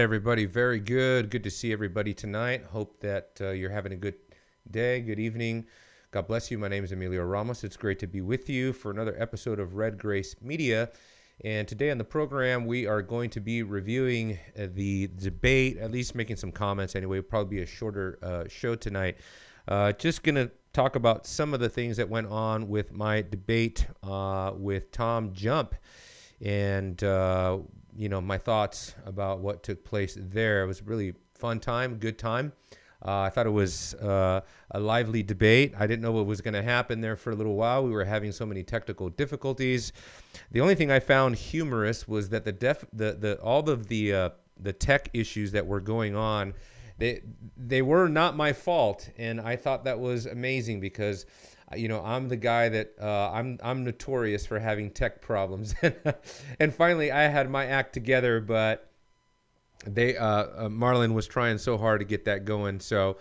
right, everybody. Very good. Good to see everybody tonight. Hope that you're having a good day, good evening. God bless you. My name is Emilio Ramos. It's great to be with you for another episode of Red Grace Media. And today on the program, we are going to be reviewing the debate, at least making some comments anyway. It'll probably be a shorter show tonight. Just going to talk about some of the things that went on with my debate with Tom Jump. And my thoughts about what took place there. It was a really fun time, good time. I thought it was a lively debate. I didn't know what was going to happen there for a little while. We were having so many technical difficulties. The only thing I found humorous was that all of the tech issues that were going on, they were not my fault, and I thought that was amazing because I'm the guy that I'm notorious for having tech problems, and finally I had my act together. But Marlon was trying so hard to get that going, so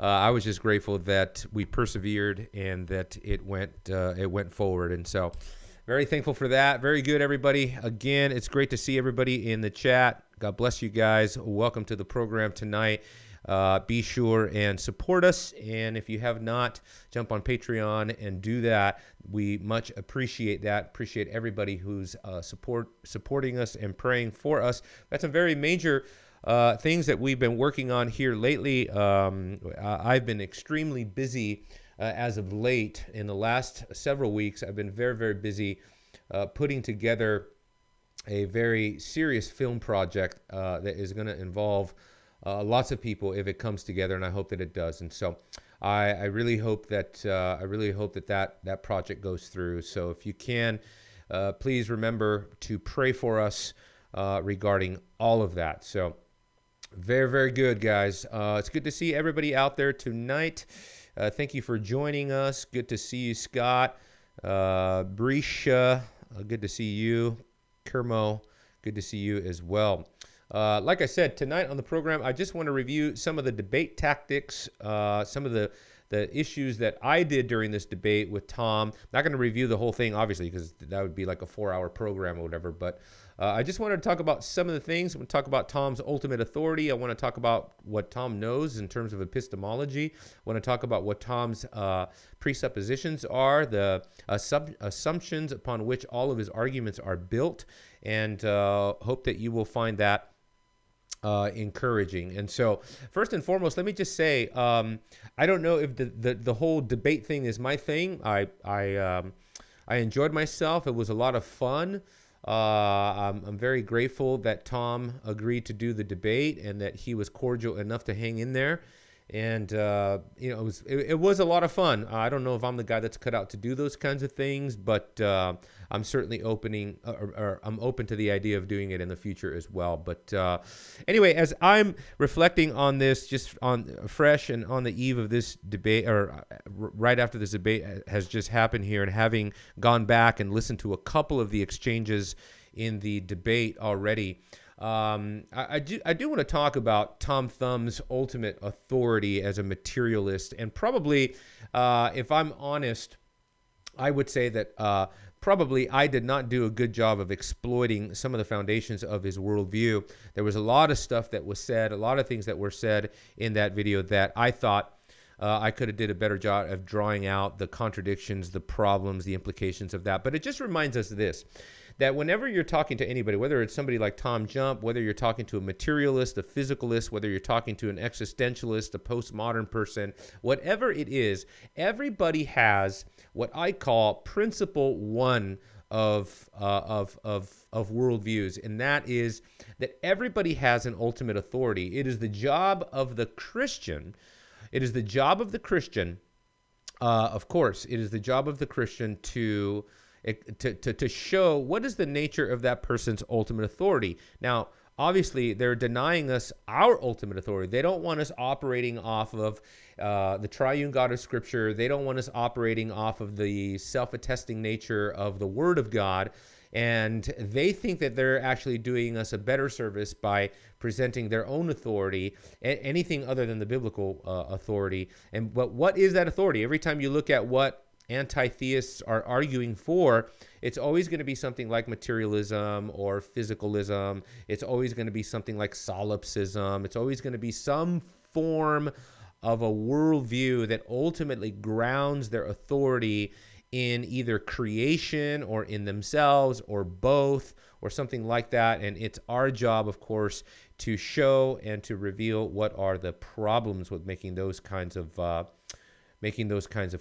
I was just grateful that we persevered and that it went forward, and so very thankful for that. Very good, everybody. Again, it's great to see everybody in the chat. God bless you guys. Welcome to the program tonight. Be sure and support us, and if you have not, jump on Patreon and do that. We much appreciate that. Appreciate everybody who's supporting us and praying for us. That's some very major things that we've been working on here lately. I've been extremely busy as of late. In the last several weeks, I've been very, very busy putting together a very serious film project that is going to involve lots of people if it comes together, and I hope that it does. And so I really hope that that project goes through. So if you can, please remember to pray for us regarding all of that. So very, very good, guys. It's good to see everybody out there tonight. Thank you for joining us. Good to see you, Scott. Brisha, good to see you. Kermo, good to see you as well. Like I said, tonight on the program, I just want to review some of the debate tactics, some of the issues that I did during this debate with Tom. Not going to review the whole thing, obviously, because that would be like a 4-hour program or whatever. But I just wanted to talk about some of the things. I want to talk about Tom's ultimate authority. I want to talk about what Tom knows in terms of epistemology. I want to talk about what Tom's presuppositions are, the assumptions upon which all of his arguments are built, and hope that you will find that encouraging. And so first and foremost, let me just say, I don't know if the whole debate thing is my thing. I enjoyed myself. It was a lot of fun. I'm very grateful that Tom agreed to do the debate and that he was cordial enough to hang in there. And it was a lot of fun. I don't know if I'm the guy that's cut out to do those kinds of things, but I'm certainly I'm open to the idea of doing it in the future as well. But anyway, as I'm reflecting on this, just on fresh and on the eve of this debate, or right after this debate has just happened here, and having gone back and listened to a couple of the exchanges in the debate already. I do want to talk about Tom Thumb's ultimate authority as a materialist, and probably, if I'm honest, I would say that probably I did not do a good job of exploiting some of the foundations of his worldview. There was a lot of stuff that was said, a lot of things that were said in that video that I thought I could have did a better job of drawing out the contradictions, the problems, the implications of that. But it just reminds us of this, that whenever you're talking to anybody, whether it's somebody like Tom Jump, whether you're talking to a materialist, a physicalist, whether you're talking to an existentialist, a postmodern person, whatever it is, everybody has what I call principle one of worldviews, and that is that everybody has an ultimate authority. It is the job of the Christian. It is the job of the Christian. Of course, it is the job of the Christian to show what is the nature of that person's ultimate authority. Now, obviously, they're denying us our ultimate authority. They don't want us operating off of the triune God of Scripture. They don't want us operating off of the self-attesting nature of the Word of God. And they think that they're actually doing us a better service by presenting their own authority, anything other than the biblical authority. But what is that authority? Every time you look at what anti-theists are arguing for, it's always going to be something like materialism or physicalism. It's always going to be something like solipsism. It's always going to be some form of a worldview that ultimately grounds their authority in either creation or in themselves or both or something like that. And it's our job, of course, to show and to reveal what are the problems with making those kinds of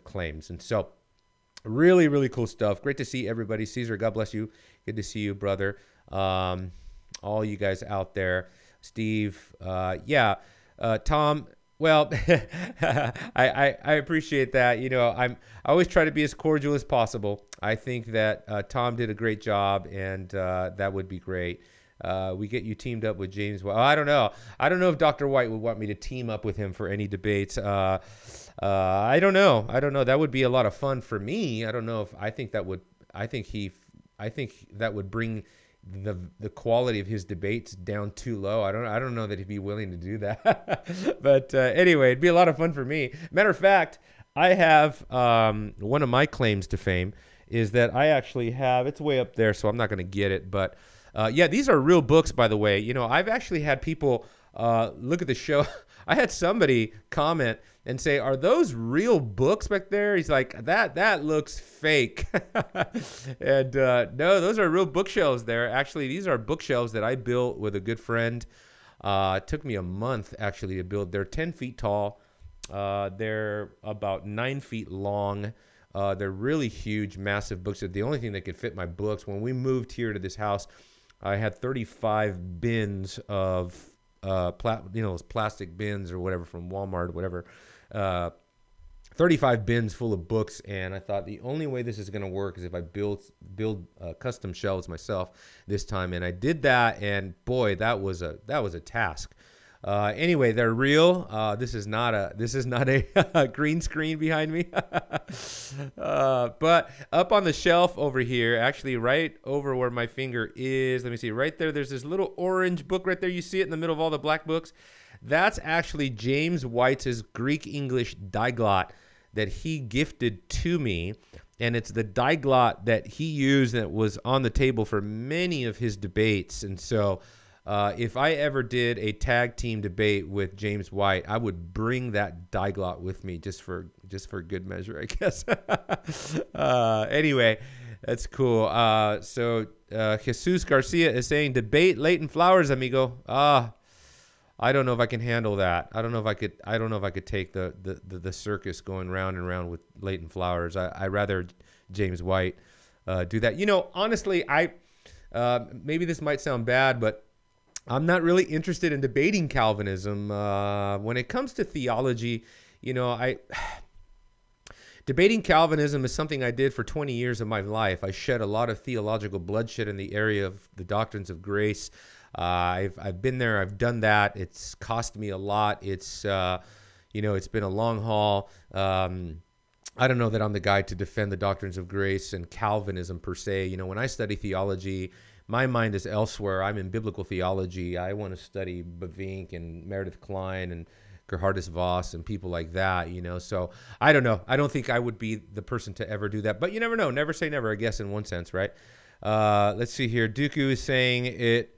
claims. And so really, really cool stuff. Great to see everybody. Caesar, God bless you. Good to see you, brother. All you guys out there. Steve, Tom, well, I appreciate that. I always try to be as cordial as possible. I think that Tom did a great job, and that would be great. We get you teamed up with James. Well, I don't know. I don't know if Dr. White would want me to team up with him for any debates. I don't know. That would be a lot of fun for me. I don't know if I think that would. I think that would bring the quality of his debates down too low. I don't know that he'd be willing to do that. But anyway, it'd be a lot of fun for me. Matter of fact, I have one of my claims to fame is that I actually have, it's way up there, so I'm not going to get it. But these are real books, by the way. I've actually had people look at the show. I had somebody comment and say, "Are those real books back there?" He's like, that looks fake. And no, those are real bookshelves there. Actually, these are bookshelves that I built with a good friend. It took me a month, actually, to build. They're 10 feet tall. They're about 9 feet long. They're really huge, massive books. They're the only thing that could fit my books. When we moved here to this house, I had 35 bins of those plastic bins or whatever from Walmart or whatever. 35 bins full of books, and I thought the only way this is going to work is if I build custom shelves myself this time, and I did that, and boy, that was a task. Anyway, they're real. This is not a green screen behind me. But up on the shelf over here, actually right over where my finger is, let me see, right there, there's this little orange book right there. You see it in the middle of all the black books? That's actually James White's Greek-English diglot that he gifted to me. And it's the diglot that he used that was on the table for many of his debates. And so if I ever did a tag team debate with James White, I would bring that diglot with me just for good measure, I guess. Anyway, that's cool. So Jesus Garcia is saying, debate Leighton Flowers, amigo. I don't know if I can handle that. I don't know if I could take the circus going round and round with Leighton Flowers. I rather James White do that. Honestly, maybe this might sound bad, but I'm not really interested in debating Calvinism. When it comes to theology, debating Calvinism is something I did for 20 years of my life. I shed a lot of theological bloodshed in the area of the doctrines of grace. I've been there. I've done that. It's cost me a lot. It's been a long haul. I don't know that I'm the guy to defend the doctrines of grace and Calvinism per se. When I study theology, my mind is elsewhere. I'm in biblical theology. I want to study Bavinck and Meredith Kline and Gerhardus Voss and people like that, So I don't know. I don't think I would be the person to ever do that. But you never know. Never say never, I guess, in one sense, right? Let's see here. Dooku is saying it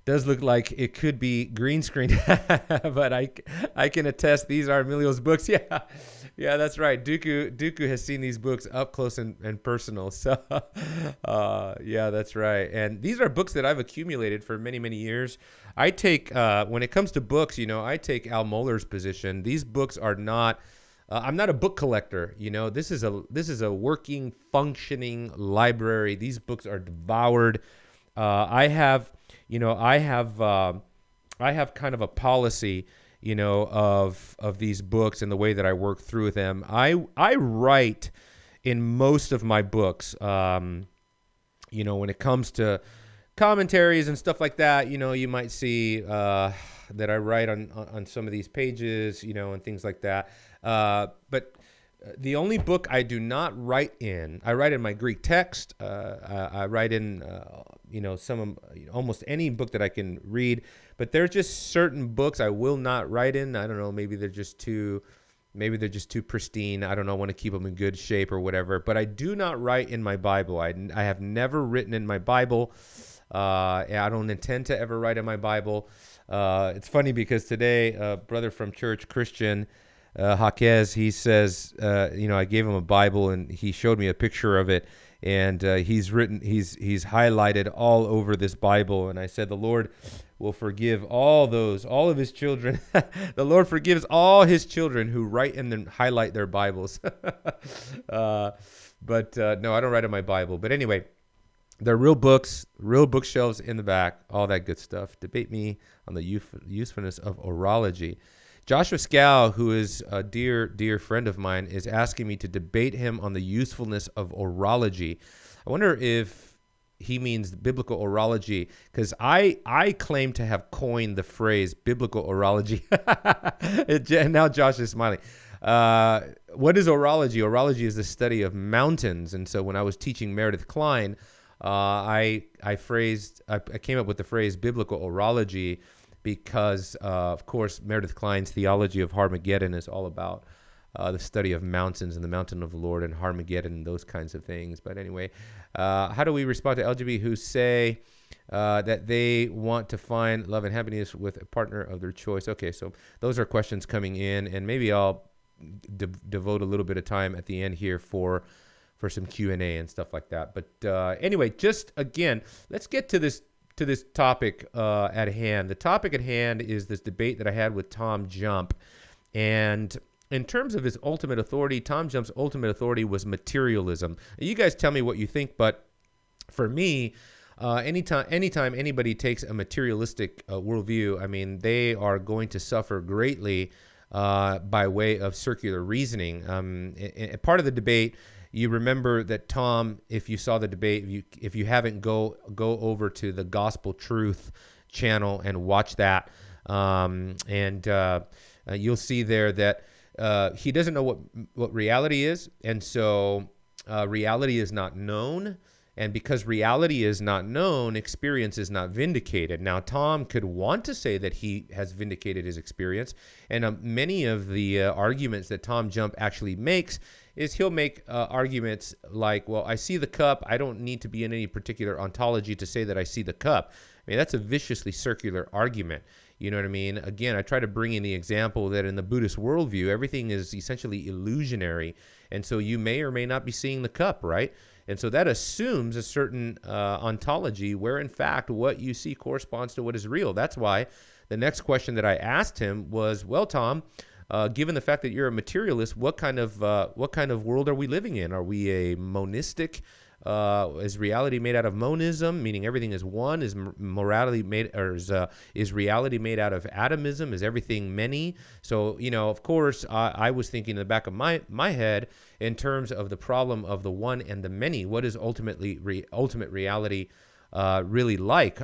does look like it could be green screen, but I can attest these are Emilio's books. Yeah, that's right. Dooku has seen these books up close and personal. So, yeah, that's right. And these are books that I've accumulated for many, many years. I take, when it comes to books, I take Al Mohler's position. These books are not, I'm not a book collector. This is a working, functioning library. These books are devoured. I have kind of a policy, of these books and the way that I work through them. I write in most of my books, when it comes to commentaries and stuff like that, you might see that I write on some of these pages, and things like that. But the only book I do not write in, I write in my Greek text. I write in, almost any book that I can read. But there's just certain books I will not write in. I don't know, maybe they're just too Maybe they're just too pristine. I don't know. I want to keep them in good shape or whatever. But I do not write in my Bible. I have never written in my Bible. I don't intend to ever write in my Bible. It's funny because today, a brother from church, Christian, Jaquez, he says, I gave him a Bible and he showed me a picture of it. And he's highlighted all over this Bible. And I said, the Lord will forgive all of his children. The Lord forgives all his children who write and then highlight their Bibles. But no, I don't write in my Bible. But anyway, they're real books, real bookshelves in the back, all that good stuff. Debate me on the usefulness of orology. Joshua Scow, who is a dear, dear friend of mine, is asking me to debate him on the usefulness of orology. I wonder if he means biblical orology, because I claim to have coined the phrase biblical orology. And now Josh is smiling. What is orology? Orology is the study of mountains. And so when I was teaching Meredith Klein, I came up with the phrase biblical orology because, of course, Meredith Klein's theology of Harmageddon is all about the study of mountains and the mountain of the Lord and Harmageddon and those kinds of things. But anyway, how do we respond to LGBT who say that they want to find love and happiness with a partner of their choice? Okay, so those are questions coming in, and maybe I'll devote a little bit of time at the end here for some Q&A and stuff like that. But anyway, just again, let's get to this topic at hand. The topic at hand is this debate that I had with Tom Jump. And in terms of his ultimate authority, Tom Jump's ultimate authority was materialism. You guys tell me what you think, but for me, anytime anybody takes a materialistic worldview, I mean, they are going to suffer greatly by way of circular reasoning. Part of the debate, you remember that Tom, if you saw the debate, if you haven't, go over to the Gospel Truth channel and watch that, and you'll see there that he doesn't know what reality is, and so reality is not known. And because reality is not known, experience is not vindicated. Now, Tom could want to say that he has vindicated his experience, and many of the arguments that Tom Jump actually makes is he'll make arguments like, well, I see the cup. I don't need to be in any particular ontology to say that I see the cup. I mean, that's a viciously circular argument. You know what I mean? Again, I try to bring in the example that in the Buddhist worldview, everything is essentially illusionary. And so you may or may not be seeing the cup, right? And so that assumes a certain ontology where, in fact, what you see corresponds to what is real. That's why the next question that I asked him was, well, Tom, given the fact that you're a materialist, what kind of world are we living in? Are we a monistic? Is reality made out of monism, meaning everything is one? Is morality made, or is reality made out of atomism? Is everything many? So, of course, I was thinking in the back of my head in terms of the problem of the one and the many. What is ultimate reality really like?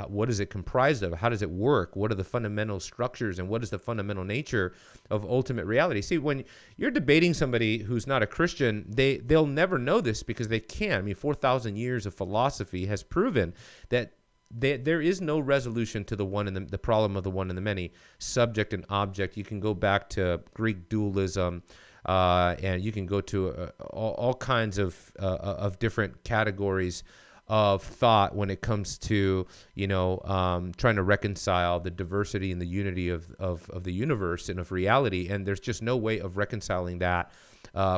What is it comprised of? How does it work? What are the fundamental structures, and what is the fundamental nature of ultimate reality? See, when you're debating somebody who's not a Christian, they'll never know this because they can't. I mean, 4,000 years of philosophy has proven that there is no resolution to the one and the problem of the one and the many, subject and object. You can go back to Greek dualism, and you can go to all kinds of different categories of thought when it comes to trying to reconcile the diversity and the unity of the universe and of reality, and there's just no way of reconciling that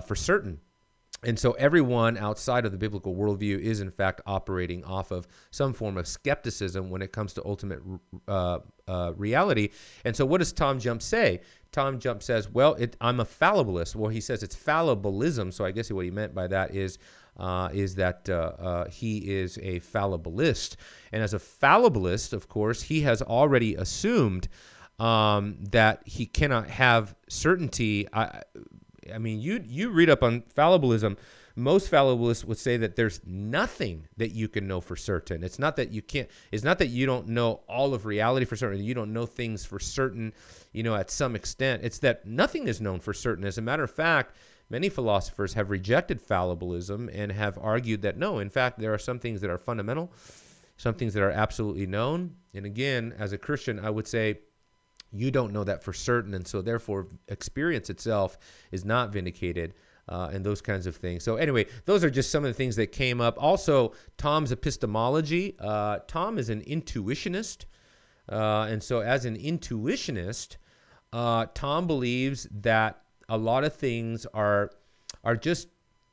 for certain. And so everyone outside of the biblical worldview is in fact operating off of some form of skepticism when it comes to ultimate reality. And so what does Tom Jump say? Tom Jump says, well, I'm a fallibilist. Well, he says it's fallibilism, so I guess what he meant by that is that he is a fallibilist. And as a fallibilist, of course, he has already assumed that he cannot have certainty. I mean, you read up on fallibilism. Most fallibilists would say that there's nothing that you can know for certain. It's not that you can't. It's not that you don't know all of reality for certain. You don't know things for certain, at some extent. It's that nothing is known for certain. As a matter of fact, many philosophers have rejected fallibilism and have argued that no, in fact, there are some things that are fundamental, some things that are absolutely known. And again, as a Christian, I would say, You don't know that for certain, and so therefore experience itself is not vindicated, and those kinds of things. So anyway, those are just some of the things that came up. Also, Tom's epistemology. Tom is an intuitionist, and so as an intuitionist, Tom believes that a lot of things are just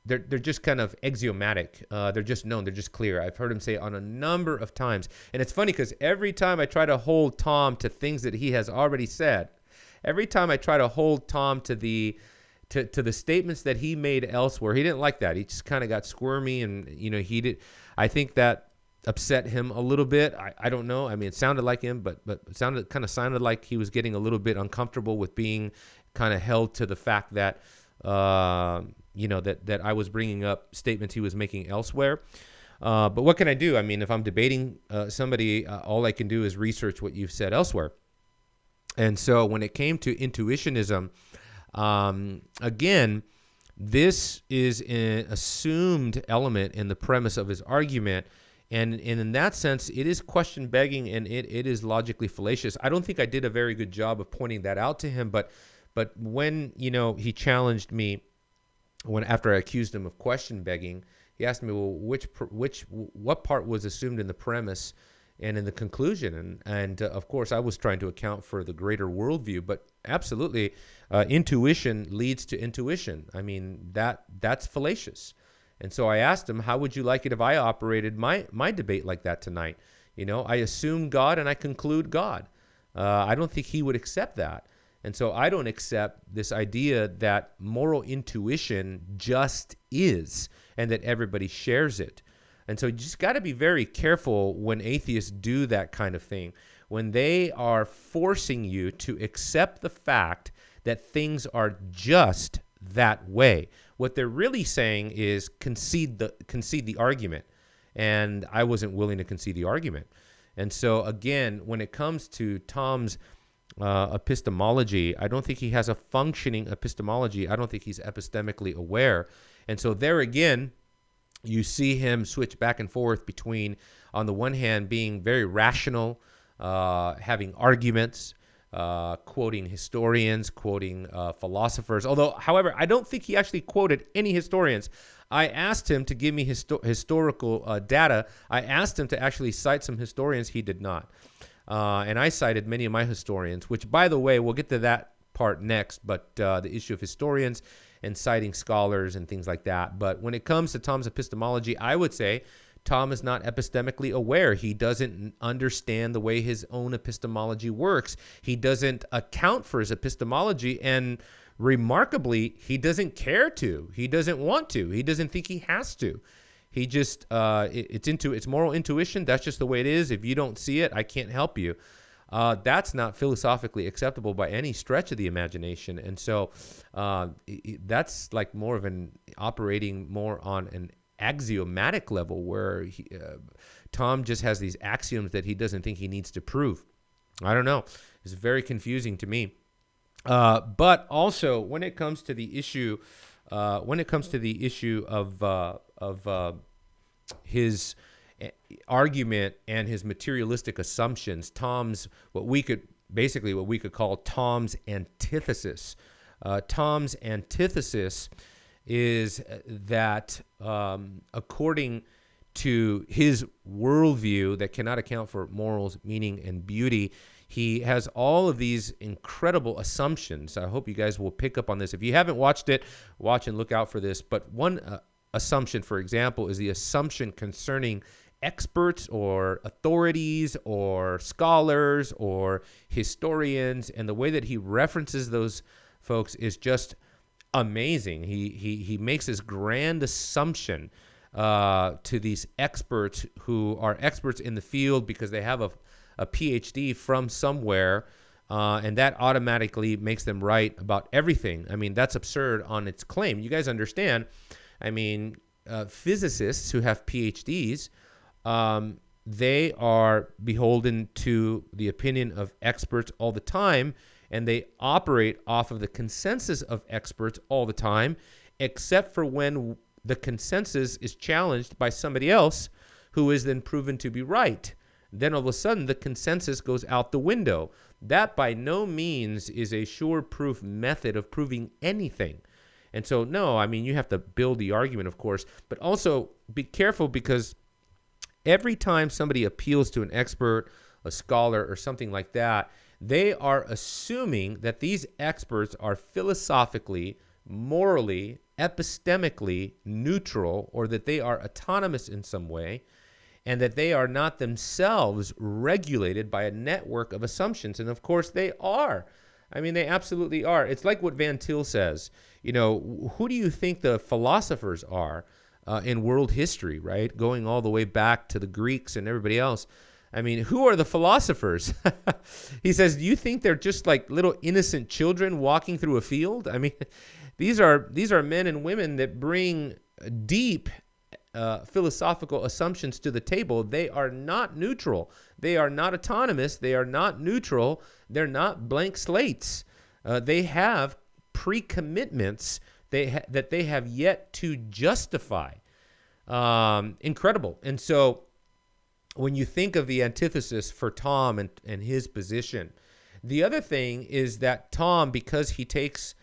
they're just kind of axiomatic. They're just known. They're just clear. I've heard him say on a number of times. And it's funny because every time I try to hold Tom to things that he has already said, every time I try to hold Tom to the statements that he made elsewhere, he didn't like that. He just kind of got squirmy, and he did. I think that upset him a little bit. I don't know. I mean, it sounded like him, but it sounded like he was getting a little bit uncomfortable with being kind of held to the fact that that I was bringing up statements he was making elsewhere. But what can I do? I mean, if I'm debating somebody, all I can do is research what you've said elsewhere. And so when it came to intuitionism, again, this is an assumed element in the premise of his argument. And in that sense, it is question begging, and it is logically fallacious. I don't think I did a very good job of pointing that out to him, but when he challenged me, after I accused him of question begging, he asked me, well, what part was assumed in the premise and in the conclusion? And of course, I was trying to account for the greater worldview, but absolutely, intuition leads to intuition. I mean, that's fallacious. And so I asked him, how would you like it if I operated my debate like that tonight? I assume God and I conclude God. I don't think he would accept that. And so I don't accept this idea that moral intuition just is and that everybody shares it. And so you just got to be very careful when atheists do that kind of thing, when they are forcing you to accept the fact that things are just that way. What they're really saying is concede the argument. And I wasn't willing to concede the argument. And so again, when it comes to Tom's epistemology, I don't think he has a functioning epistemology. I don't think he's epistemically aware. And so there again, you see him switch back and forth between, on the one hand, being very rational, having arguments, quoting historians, quoting philosophers. However, I don't think he actually quoted any historians. I asked him to give me historical data. I asked him to actually cite some historians. He did not. And I cited many of my historians, which, by the way, we'll get to that part next, but the issue of historians and citing scholars and things like that. But when it comes to Tom's epistemology, I would say Tom is not epistemically aware. He doesn't understand the way his own epistemology works. He doesn't account for his epistemology, and remarkably, he doesn't care to. He doesn't want to. He doesn't think he has to. He just, it's moral intuition. That's just the way it is. If you don't see it, I can't help you. That's not philosophically acceptable by any stretch of the imagination. And so that's like more of an operating more on an axiomatic level where Tom just has these axioms that he doesn't think he needs to prove. I don't know. It's very confusing to me. But also when it comes to the issue, of his argument and his materialistic assumptions, what we could call Tom's antithesis. Tom's antithesis is that according to his worldview that cannot account for morals, meaning, and beauty, he has all of these incredible assumptions. I hope you guys will pick up on this. If you haven't watched it, watch and look out for this. But one assumption, for example, is the assumption concerning experts or authorities or scholars or historians, and the way that he references those folks is just amazing. He makes this grand assumption to these experts who are experts in the field because they have a PhD from somewhere, and that automatically makes them right about everything. I mean, that's absurd on its claim. You guys understand? I mean, physicists who have PhDs, they are beholden to the opinion of experts all the time, and they operate off of the consensus of experts all the time, except for when the consensus is challenged by somebody else who is then proven to be right. Then all of a sudden, the consensus goes out the window. that by no means is a sure-proof method of proving anything. And so, no, I mean, you have to build the argument, of course, but also be careful, because every time somebody appeals to an expert, a scholar, or something like that, they are assuming that these experts are philosophically, morally, epistemically neutral, or that they are autonomous in some way, and that they are not themselves regulated by a network of assumptions. And of course they are. I mean, they absolutely are. It's like what Van Til says. You know, who do you think the philosophers are in world history, right? Going all the way back to the Greeks and everybody else. I mean, who are the philosophers? He says, do you think they're just like little innocent children walking through a field? I mean, these are men and women that bring deep philosophical assumptions to the table. They are not neutral. They are not autonomous. They are not neutral. They're not blank slates. They have pre-commitments that they have yet to justify. Incredible. And so when you think of the antithesis for Tom and his position, the other thing is that Tom, because he takes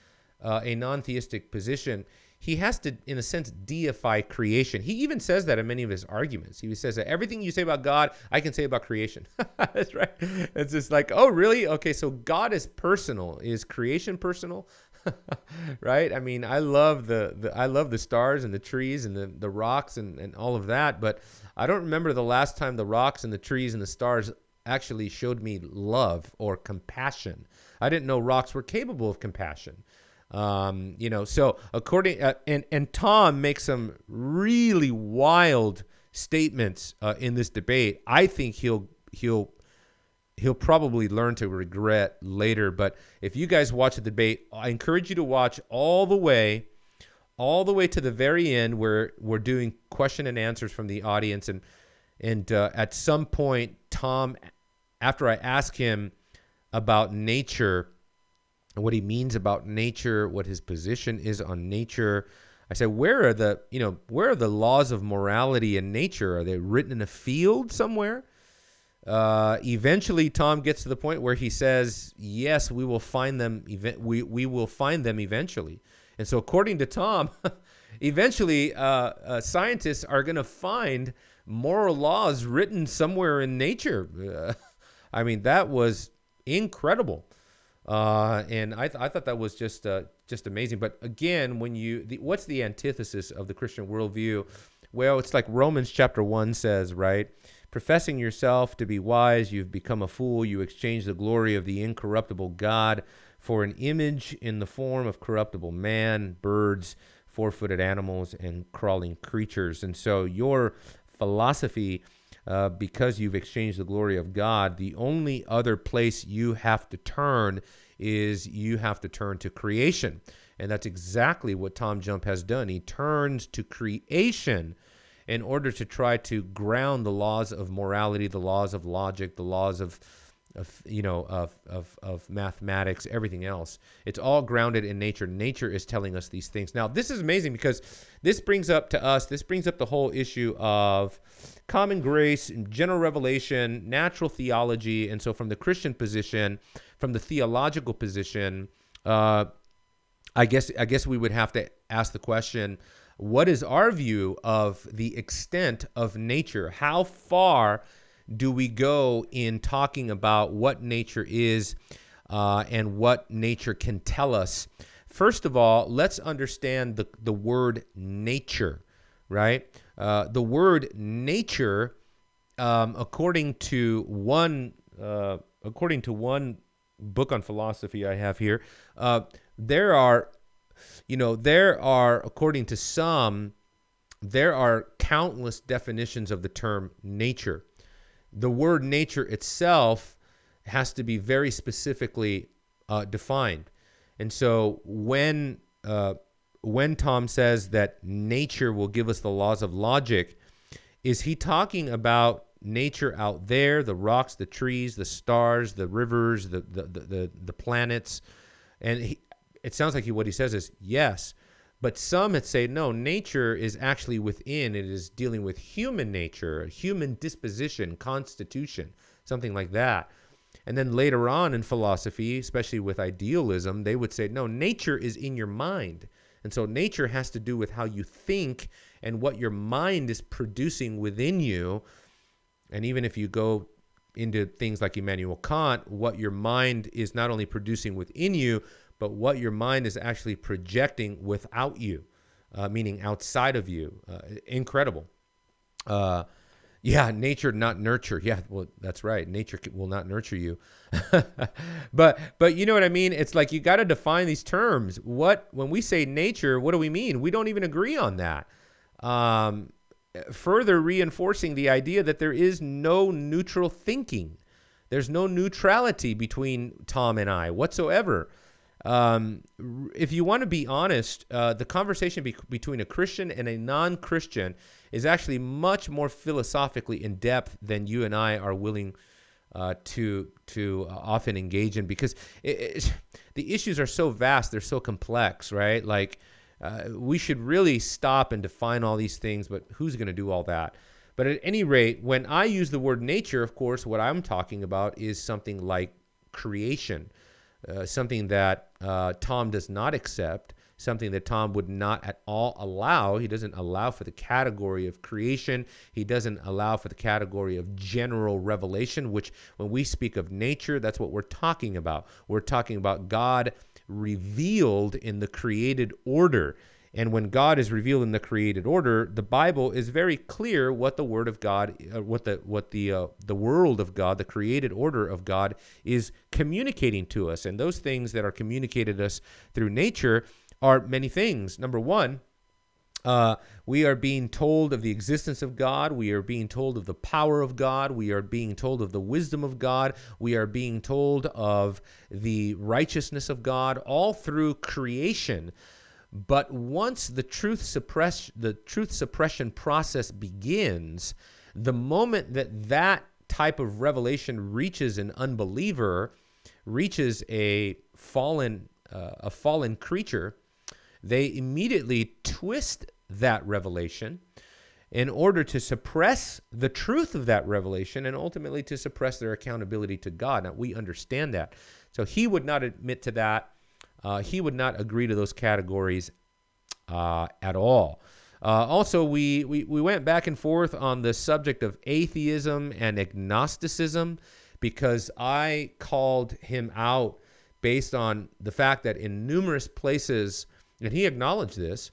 a non-theistic position, he has to, in a sense, deify creation. He even says that in many of his arguments. He says that everything you say about God, I can say about creation. That's right. It's just like, oh, really? Okay, so God is personal. Is creation personal? Right? I mean, I love the stars and the trees and the rocks and all of that, but I don't remember the last time the rocks and the trees and the stars actually showed me love or compassion. I didn't know rocks were capable of compassion. So according and Tom makes some really wild statements in this debate. I think he'll probably learn to regret later. But if you guys watch the debate, I encourage you to watch all the way to the very end, where we're doing question and answers from the audience. And at some point, Tom, after I ask him about nature, what he means about nature, what his position is on nature, I said, where are the laws of morality in nature? Are they written in a field somewhere? Eventually, Tom gets to the point where he says, yes, we will find them. We will find them eventually. And so according to Tom, eventually scientists are going to find moral laws written somewhere in nature. I mean, that was incredible. And I thought that was just amazing. But again, what's the antithesis of the Christian worldview? Well, it's like Romans chapter 1 says, right? Professing yourself to be wise, you've become a fool. You exchange the glory of the incorruptible God for an image in the form of corruptible man, birds, four-footed animals, and crawling creatures. And so your philosophy, because you've exchanged the glory of God, the only other place you have to turn is you have to turn to creation. And that's exactly what Tom Jump has done. He turns to creation in order to try to ground the laws of morality, the laws of logic, the laws of mathematics, everything else. It's all grounded in nature. Nature is telling us these things. Now, this is amazing, because this brings up the whole issue of common grace, general revelation, natural theology. And so from the Christian position, from the theological position, I guess we would have to ask the question, what is our view of the extent of nature? How far do we go in talking about what nature is and what nature can tell us? First of all, let's understand the word nature, right? The word nature, according to one book on philosophy I have here, there are, according to some, there are countless definitions of the term nature. The word nature itself has to be very specifically defined. And so when Tom says that nature will give us the laws of logic, is he talking about nature out there, the rocks, the trees, the stars, the rivers, the planets? And it sounds like what he says is yes. But some would say, no, nature is actually within. It is dealing with human nature, human disposition, constitution, something like that. And then later on in philosophy, especially with idealism, they would say, no, nature is in your mind. And so nature has to do with how you think and what your mind is producing within you. And even if you go into things like Immanuel Kant, what your mind is not only producing within you, but what your mind is actually projecting without you, meaning outside of you. Incredible. Yeah, nature, not nurture. Yeah, well, that's right. Nature will not nurture you. But you know what I mean? It's like you got to define these terms. When we say nature, what do we mean? We don't even agree on that. Further reinforcing the idea that there is no neutral thinking. There's no neutrality between Tom and I whatsoever. If you want to be honest, the conversation between a Christian and a non-Christian is actually much more philosophically in depth than you and I are willing to often engage in, because the issues are so vast, they're so complex, right? Like we should really stop and define all these things, but who's going to do all that? But at any rate, when I use the word nature, of course, what I'm talking about is something like creation. Something that Tom does not accept, something that Tom would not at all allow. He doesn't allow for the category of creation. He doesn't allow for the category of general revelation, which when we speak of nature, that's what we're talking about. We're talking about God revealed in the created order. And when God is revealed in the created order, the Bible is very clear what the Word of God, what the world of God, the created order of God is communicating to us. And those things that are communicated to us through nature are many things. Number one, we are being told of the existence of God. We are being told of the power of God. We are being told of the wisdom of God. We are being told of the righteousness of God, all through creation. But once the truth suppression process begins, the moment that type of revelation reaches an unbeliever, reaches a fallen creature, they immediately twist that revelation in order to suppress the truth of that revelation and ultimately to suppress their accountability to God. Now, we understand that. So he would not admit to that. He would not agree to those categories at all. Also, we went back and forth on the subject of atheism and agnosticism, because I called him out based on the fact that in numerous places, and he acknowledged this,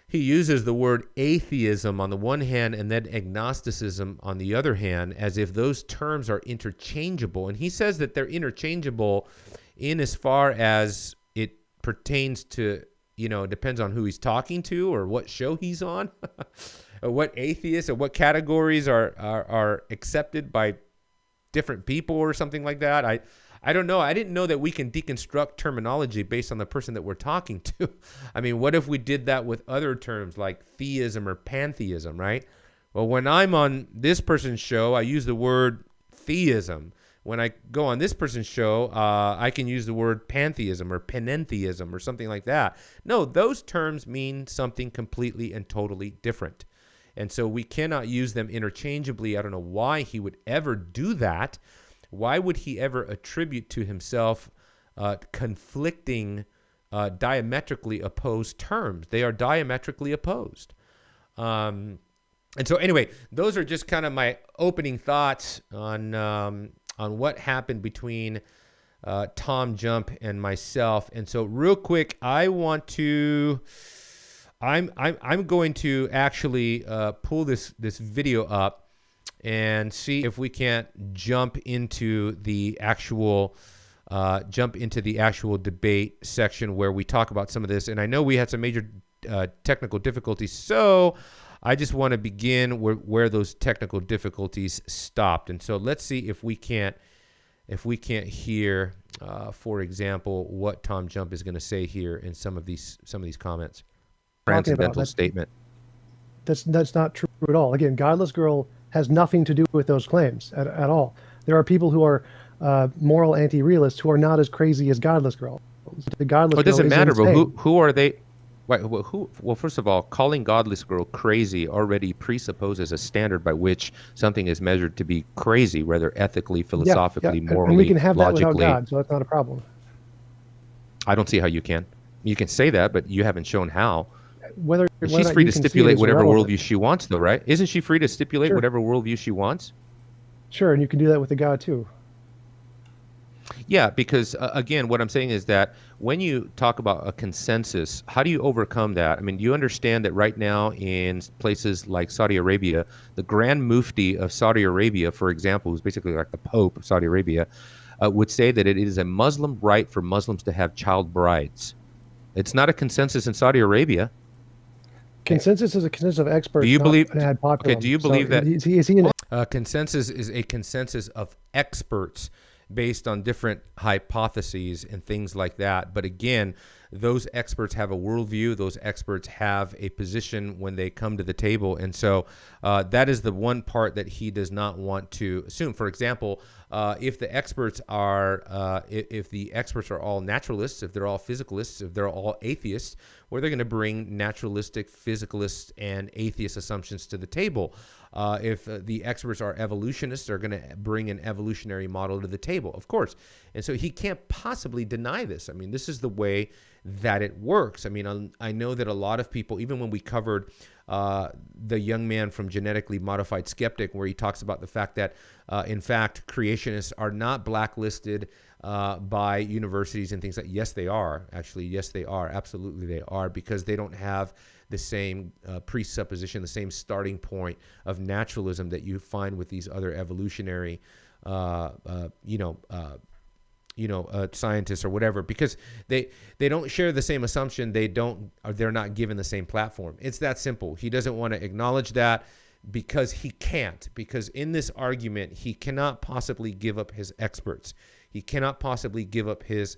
he uses the word atheism on the one hand and then agnosticism on the other hand, as if those terms are interchangeable. And he says that they're interchangeable in as far as it pertains to, depends on who he's talking to or what show he's on, or what atheists or what categories are accepted by different people or something like that. I don't know. I didn't know that we can deconstruct terminology based on the person that we're talking to. I mean, what if we did that with other terms like theism or pantheism, right? Well, when I'm on this person's show, I use the word theism. When I go on this person's show, I can use the word pantheism or panentheism or something like that. No, those terms mean something completely and totally different. And so we cannot use them interchangeably. I don't know why he would ever do that. Why would he ever attribute to himself conflicting, diametrically opposed terms? They are diametrically opposed. And so anyway, those are just kind of my opening thoughts on what happened between Tom Jump and myself. And so real quick, I'm going to actually pull this video up and see if we can't jump into the actual debate section where we talk about some of this. And I know we had some major technical difficulties, so I just want to begin where those technical difficulties stopped. And so let's see if we can't hear, for example, what Tom Jump is going to say here in some of these comments. Transcendental statement. That's not true at all. Again, Godless Girl has nothing to do with those claims at all. There are people who are moral anti-realists who are not as crazy as Godless Girl. The Godless Girl doesn't matter, but who are they? Wait, well, first of all, calling godless girl crazy already presupposes a standard by which something is measured to be crazy, whether ethically, Yeah, philosophically, and we morally, can have that without logically. God, so that's not a problem. I don't see how you can. You can say that, but you haven't shown how. Whether She's free to stipulate whatever worldview she wants, though, right? Isn't she free to stipulate whatever worldview she wants? Sure, and you can do that with the God too. Yeah, because again, what I'm saying is that when you talk about a consensus, how do you overcome that? I mean, do you understand that right now in places like Saudi Arabia, the Grand Mufti of Saudi Arabia, for example, who's basically like the Pope of Saudi Arabia, would say that it is a Muslim right for Muslims to have child brides. It's not a consensus in Saudi Arabia. Consensus is a consensus of experts. Do you believe? An ad populum. Okay. Do you believe that? Is he Consensus is a consensus of experts based on different hypotheses and things like that. But again, those experts have a worldview. Those experts have a position when they come to the table. And so that is the one part that he does not want to assume. For example, if the experts are if the experts are all naturalists, if they're all physicalists, if they're all atheists, well, they're going to bring naturalistic, physicalist, and atheist assumptions to the table. If the experts are evolutionists, they're going to bring an evolutionary model to the table, of course. And so he can't possibly deny this. I mean, this is the way that it works. I mean, I know that a lot of people, even when we covered the young man from Genetically Modified Skeptic, where he talks about the fact that, in fact, creationists are not blacklisted by universities and things like, yes, they are. Actually, yes, they are. Absolutely, they are, because they don't have the same presupposition, the same starting point of naturalism that you find with these other evolutionary, scientists or whatever, because they don't share the same assumption. They're not given the same platform. It's that simple. He doesn't want to acknowledge that because he can't. Because in this argument, he cannot possibly give up his experts. He cannot possibly give up his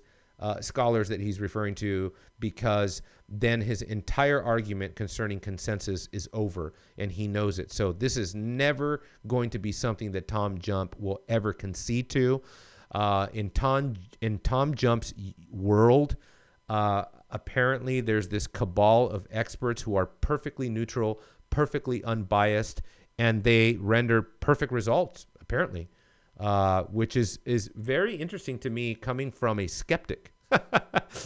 scholars that he's referring to, because then his entire argument concerning consensus is over, and he knows it. So this is never going to be something that Tom Jump will ever concede to. In Tom Jump's world, apparently there's this cabal of experts who are perfectly neutral, perfectly unbiased, and they render perfect results, apparently, which is very interesting to me coming from a skeptic.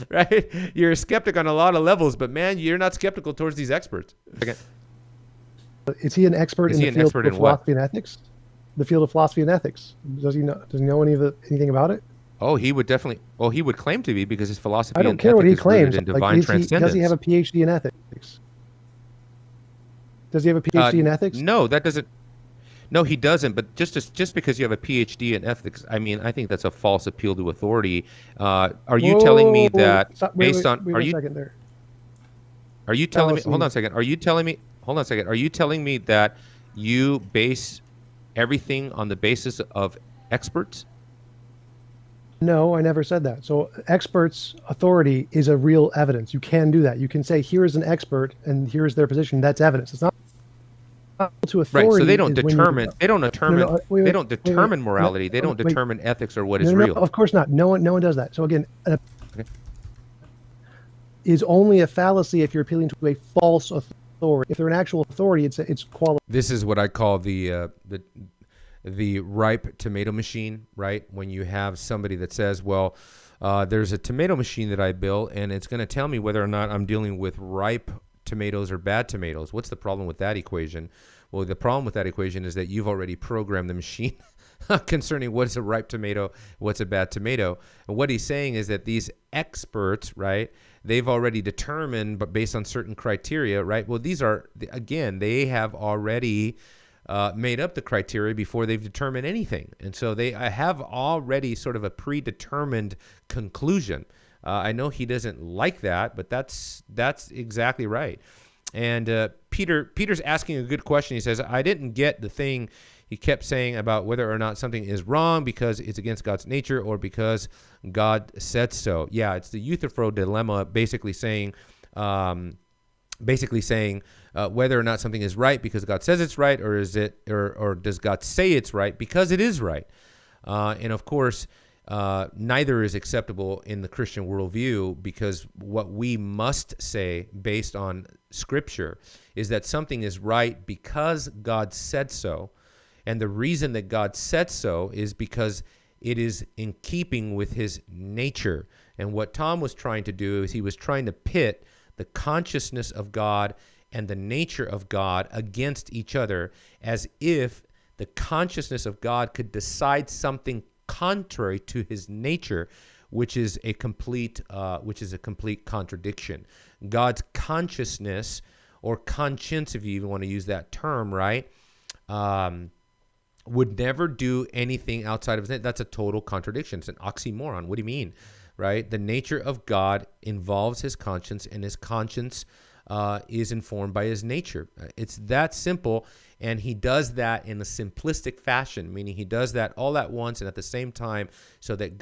Right? You're a skeptic on a lot of levels, but man, you're not skeptical towards these experts. Okay. Is he an expert in the field of philosophy and ethics? The field of philosophy and ethics. Does he know anything about it? Oh, he would definitely. Well, he would claim to be, because his philosophy. I don't care what he claims. In divine transcendence. Does he have a PhD in ethics? Does he have a PhD in ethics? No, that doesn't. No, he doesn't. But just because you have a PhD in ethics, I mean, I think that's a false appeal to authority. Are you telling me that based on? Are you? Are you telling me? Hold on a second. Are you telling me? Hold on a second. Are you telling me that you base everything on the basis of experts? No, I never said that. So experts' authority is a real evidence. You can do that. You can say, here is an expert and here's their position. That's evidence. It's not to authority. Right. So they don't determine. They don't determine. They don't determine morality. They don't determine ethics or what is real. Of course not. No one does that. So again, is only a fallacy if you're appealing to a false authority. If they're an actual authority, it's quality. This is what I call the ripe tomato machine, right? When you have somebody that says, well, there's a tomato machine that I built, and it's going to tell me whether or not I'm dealing with ripe tomatoes or bad tomatoes. What's the problem with that equation? Well, the problem with that equation is that you've already programmed the machine concerning what's a ripe tomato, what's a bad tomato. And what he's saying is that these experts, right, they've already determined, but based on certain criteria, right? Well, these are, again, they have already made up the criteria before they've determined anything. And so they have already sort of a predetermined conclusion. I know he doesn't like that, but that's exactly right. And Peter's asking a good question. He says, I didn't get the thing he kept saying about whether or not something is wrong because it's against God's nature or because God said so. Yeah, it's the euthyphro dilemma, basically saying whether or not something is right because God says it's right, or is it, or does God say it's right because it is right? And of course, neither is acceptable in the Christian worldview, because what we must say based on Scripture is that something is right because God said so. And the reason that God said so is because it is in keeping with his nature. And what Tom was trying to do is he was trying to pit the consciousness of God and the nature of God against each other, as if the consciousness of God could decide something contrary to his nature, which is a complete contradiction. God's consciousness, or conscience, if you even want to use that term, right, would never do anything outside of his nature. That's a total contradiction. It's an oxymoron. What do you mean, right? The nature of God involves his conscience, and his conscience is informed by his nature. It's that simple, and he does that in a simplistic fashion, meaning he does that all at once and at the same time, so that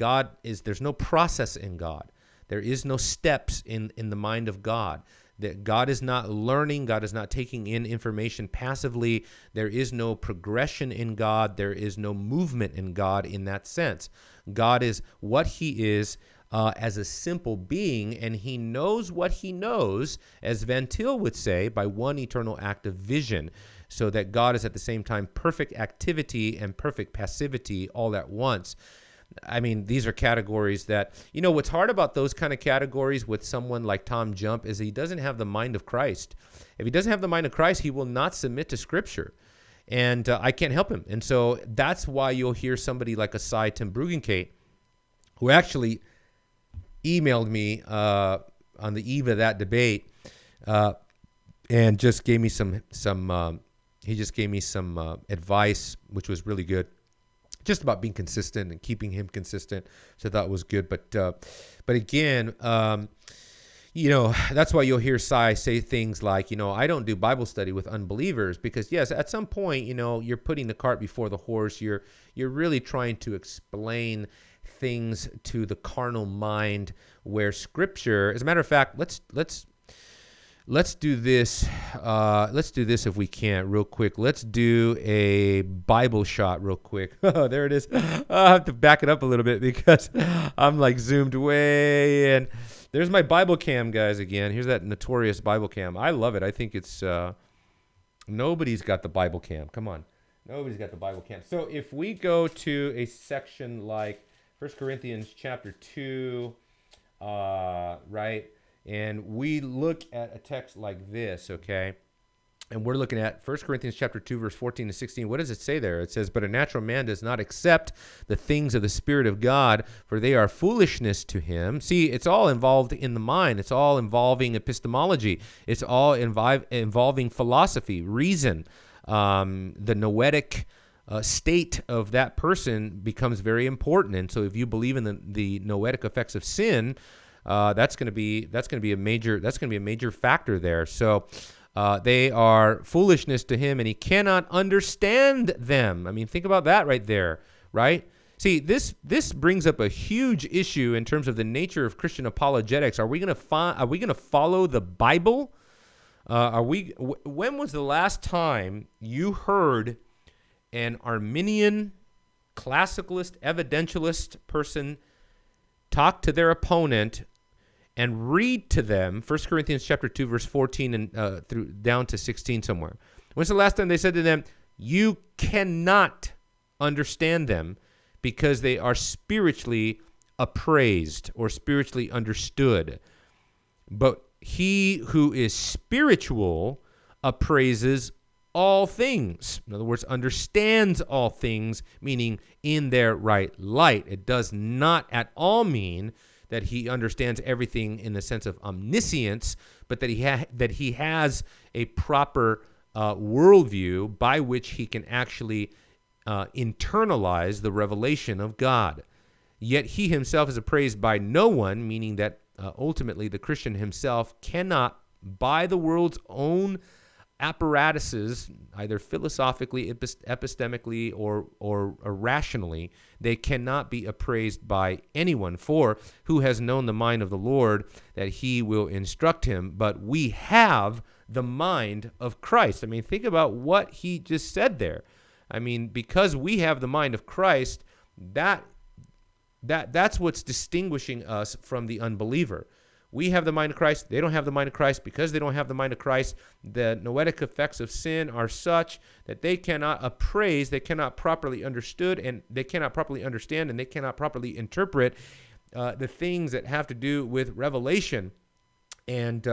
there's no process in God. There is no steps in the mind of God. That God is not learning, God is not taking in information passively. There is no progression in God. There is no movement in God in that sense. God is what he is as a simple being, and he knows what he knows, as Van Til would say, by one eternal act of vision, so that God is at the same time perfect activity and perfect passivity all at once. I mean, these are categories that, what's hard about those kind of categories with someone like Tom Jump is he doesn't have the mind of Christ. If he doesn't have the mind of Christ, he will not submit to Scripture. And I can't help him. And so that's why you'll hear somebody like Asai Tim Bruggencate, who actually emailed me on the eve of that debate and just gave me some advice, which was really good, just about being consistent and keeping him consistent. So I thought it was good. But again, that's why you'll hear Sai say things like, I don't do Bible study with unbelievers, because yes, at some point, you're putting the cart before the horse. You're really trying to explain things to the carnal mind, where Scripture, as a matter of fact, let's do this. Let's do this if we can, real quick. Let's do a Bible shot real quick. Oh, there it is. I have to back it up a little bit because I'm like zoomed way in. There's my Bible cam, guys, again. Here's that notorious Bible cam. I love it. I think it's, nobody's got the Bible cam. Come on. Nobody's got the Bible cam. So if we go to a section like 1 Corinthians chapter 2, right? And we look at a text like this, okay? And we're looking at 1 Corinthians chapter 2, verse 14 to 16. What does it say there? It says, "But a natural man does not accept the things of the Spirit of God, for they are foolishness to him." See, it's all involved in the mind. It's all involving epistemology. It's all involving philosophy, reason. The noetic state of that person becomes very important. And so if you believe in the noetic effects of sin, that's going to be a major factor there. So they are foolishness to him, and he cannot understand them. I mean, think about that right there, right? See, this brings up a huge issue in terms of the nature of Christian apologetics. Are we going to follow the Bible? When was the last time you heard an Arminian, classicalist, evidentialist person talk to their opponent and read to them 1 Corinthians chapter 2, verse 14 and through down to 16 somewhere? When's the last time they said to them, you cannot understand them because they are spiritually appraised or spiritually understood? But he who is spiritual appraises all things. In other words, understands all things, meaning in their right light. It does not at all mean that he understands everything in the sense of omniscience, but that he has a proper worldview by which he can actually internalize the revelation of God. Yet he himself is appraised by no one, meaning that ultimately the Christian himself cannot, by the world's own apparatuses, either philosophically, epistemically, or rationally, they cannot be appraised by anyone. For who has known the mind of the Lord that he will instruct him? But we have the mind of Christ. I mean, think about what he just said there. I mean, because we have the mind of Christ, that That's what's distinguishing us from the unbeliever. We have the mind of Christ. They don't have the mind of Christ. Because they don't have the mind of Christ, the noetic effects of sin are such that they cannot appraise, they cannot properly understood, and they cannot properly understand, and they cannot properly interpret the things that have to do with revelation. And,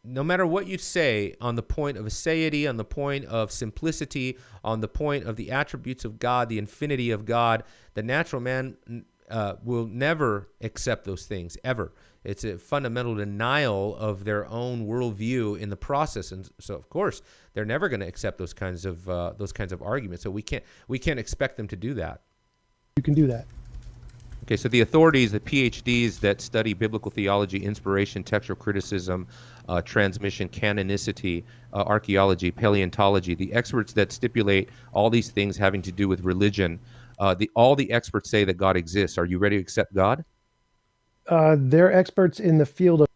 no matter what you say on the point of aseity, on the point of simplicity, on the point of the attributes of God, the infinity of God, the natural man will never accept those things, ever. It's a fundamental denial of their own worldview in the process, and so of course they're never going to accept those kinds of arguments. So we can't expect them to do that. You can do that. Okay, so the authorities, the PhDs that study biblical theology, inspiration, textual criticism, transmission, canonicity, archaeology, paleontology, the experts that stipulate all these things having to do with religion, all the experts say that God exists. Are you ready to accept God? They're experts in the field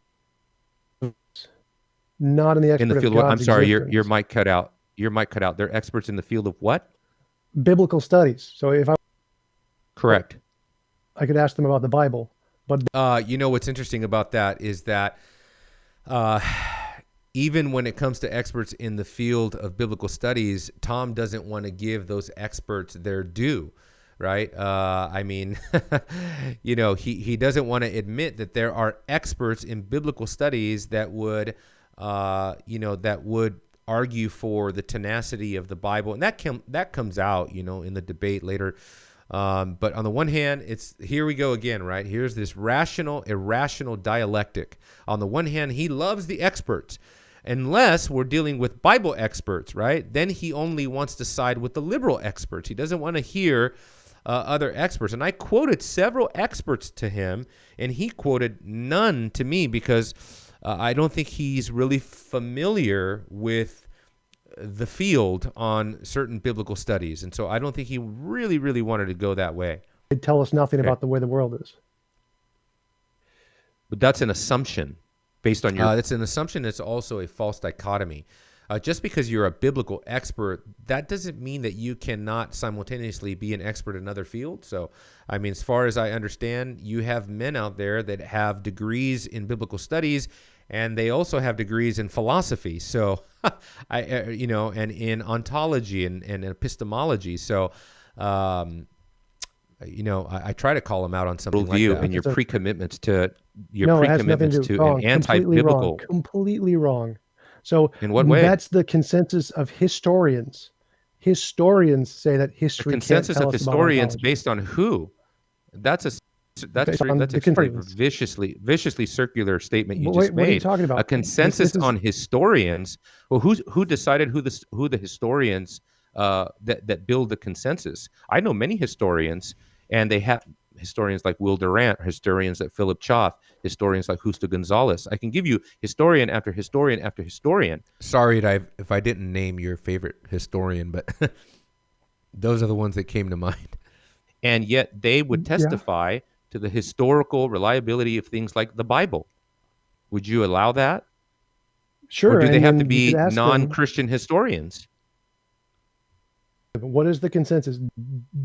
of, not in the In the field of of God's I'm sorry, existence. your mic cut out. Your mic cut out. They're experts in the field of what? Biblical studies. So if Correct. I could ask them about the Bible, but what's interesting about that is that even when it comes to experts in the field of biblical studies, Tom doesn't want to give those experts their due, right? He doesn't want to admit that there are experts in biblical studies that would argue for the tenacity of the Bible, and that comes out, in the debate later. But on the one hand, here we go again, right? Here's this rational, irrational dialectic. On the one hand, he loves the experts. Unless we're dealing with Bible experts, right? Then he only wants to side with the liberal experts. He doesn't want to hear other experts. And I quoted several experts to him, and he quoted none to me because I don't think he's really familiar with the field on certain biblical studies. And so I don't think he really, really wanted to go that way. they tell us nothing about the way the world is. But that's an assumption based on your... it's an assumption. It's also a false dichotomy. Just because you're a biblical expert, that doesn't mean that you cannot simultaneously be an expert in another field. So, as far as I understand, you have men out there that have degrees in biblical studies, and they also have degrees in philosophy. So, and in ontology and epistemology. So, I try to call them out on something like that. And your pre-commitments to an anti-biblical. Completely wrong. So in what way? That's the consensus of historians. Historians say that history. The consensus of historians based on who? That's a viciously circular statement you just made. What are you talking about? A consensus on historians. Well, who decided who the historians that build the consensus? I know many historians, and they have historians like Will Durant, historians like Philip Choff, historians like Justo Gonzalez. I can give you historian after historian after historian. Sorry if I didn't name your favorite historian, but those are the ones that came to mind. And yet they would testify to the historical reliability of things like the Bible. Would you allow that? Sure. Or do they have to be non-Christian historians? What is the consensus?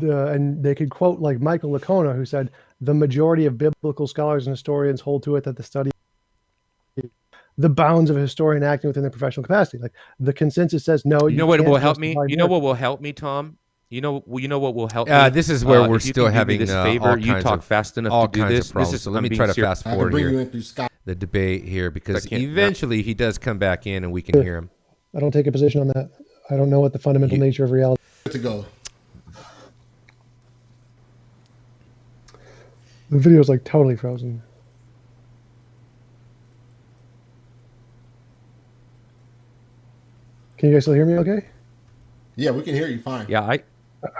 And they could quote like Michael Licona, who said, the majority of biblical scholars and historians hold to it that the study the bounds of a historian acting within their professional capacity. Like the consensus says, no. You know what will help me? You know what will help me, Tom? You know what will help me? This is where we're still having this favor. You talk fast enough to do this. So let me try to fast forward here. The debate here, because eventually he does come back in and we can hear him. I don't take a position on that. I don't know what the fundamental nature of reality is. To go. The video is like totally frozen. Can you guys still hear me okay? Yeah, we can hear you fine. Yeah, All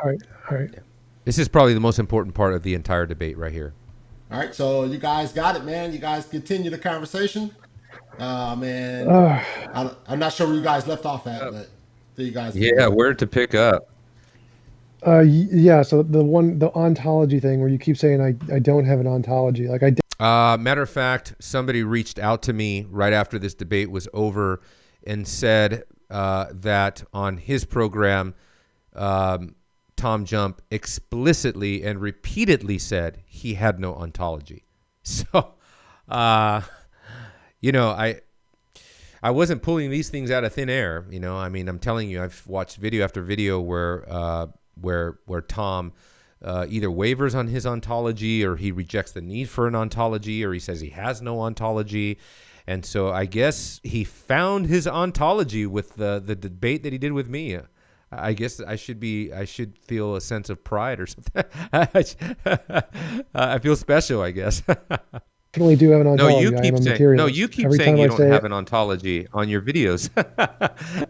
right. Yeah. This is probably the most important part of the entire debate right here. All right, so you guys got it, man. You guys continue the conversation. Man, I'm not sure where you guys left off at, but you guys. Yeah, where to pick up? Yeah. So the ontology thing, where you keep saying I don't have an ontology, like I. Matter of fact, somebody reached out to me right after this debate was over, and said that on his program, Tom Tom Jump explicitly and repeatedly said he had no ontology. So, you know, I wasn't pulling these things out of thin air. You know, I mean, I'm telling you, I've watched video after video where Tom either wavers on his ontology, or he rejects the need for an ontology, or he says he has no ontology. And so I guess he found his ontology with the debate that he did with me. I guess I should feel a sense of pride or something. I feel special, I guess. Definitely do have an ontology. No, you keep saying you don't have an ontology on your videos.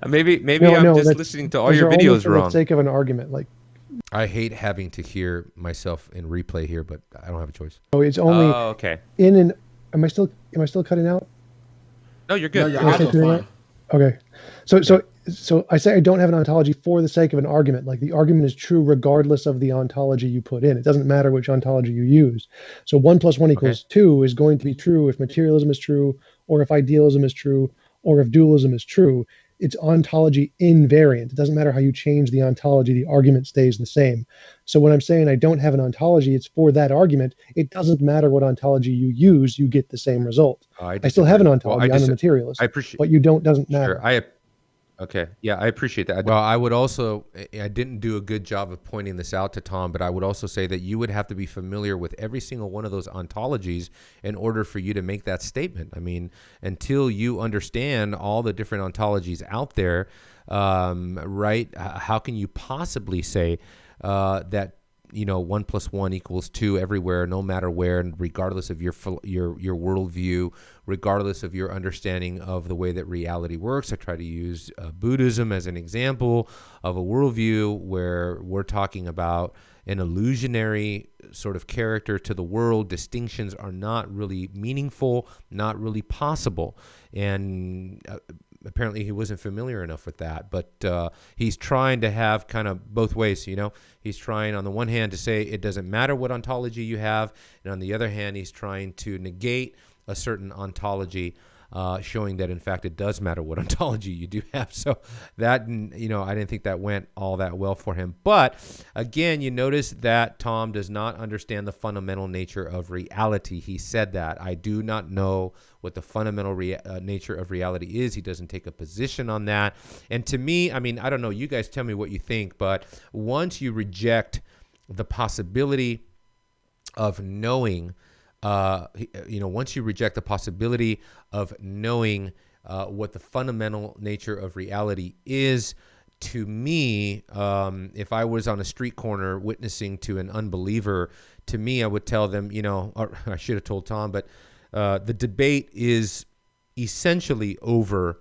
maybe I'm just listening to all your videos wrong. For the sake of an argument, like, I hate having to hear myself in replay here, but I don't have a choice. Oh, it's only okay. Am I still cutting out? No, you're good. No, you're fine. Okay. So I say I don't have an ontology for the sake of an argument. Like, the argument is true regardless of the ontology you put in. It doesn't matter which ontology you use. So 1 + 1 = 2 is going to be true if materialism is true, or if idealism is true, or if dualism is true. It's ontology invariant. It doesn't matter how you change the ontology, the argument stays the same. So when I'm saying I don't have an ontology, it's for that argument. It doesn't matter what ontology you use, you get the same result. I still have an ontology. I'm a materialist. I appreciate, but you don't, doesn't matter. Sure. Okay. Yeah, I appreciate that. Well, I would also, I didn't do a good job of pointing this out to Tom, but I would also say that you would have to be familiar with every single one of those ontologies in order for you to make that statement. I mean, until you understand all the different ontologies out there, right, how can you possibly say that, you know, 1 + 1 = 2 everywhere, no matter where, and regardless of your worldview, regardless of your understanding of the way that reality works. I try to use Buddhism as an example of a worldview where we're talking about an illusionary sort of character to the world. Distinctions are not really meaningful, not really possible. And apparently he wasn't familiar enough with that, but he's trying to have kind of both ways, you know. He's trying on the one hand to say it doesn't matter what ontology you have, and on the other hand, he's trying to negate a certain ontology, showing that in fact it does matter what ontology you do have. So that, you know, I didn't think that went all that well for him. But again, you notice that Tom does not understand the fundamental nature of reality. He said that. I do not know what the fundamental nature of reality is. He doesn't take a position on that. And to me, I mean, I don't know, you guys tell me what you think, but once you reject the possibility of knowing, you know, once you reject the possibility of knowing what the fundamental nature of reality is, to me, if I was on a street corner witnessing to an unbeliever, to me, I would tell them, you know, or I should have told Tom, but the debate is essentially over.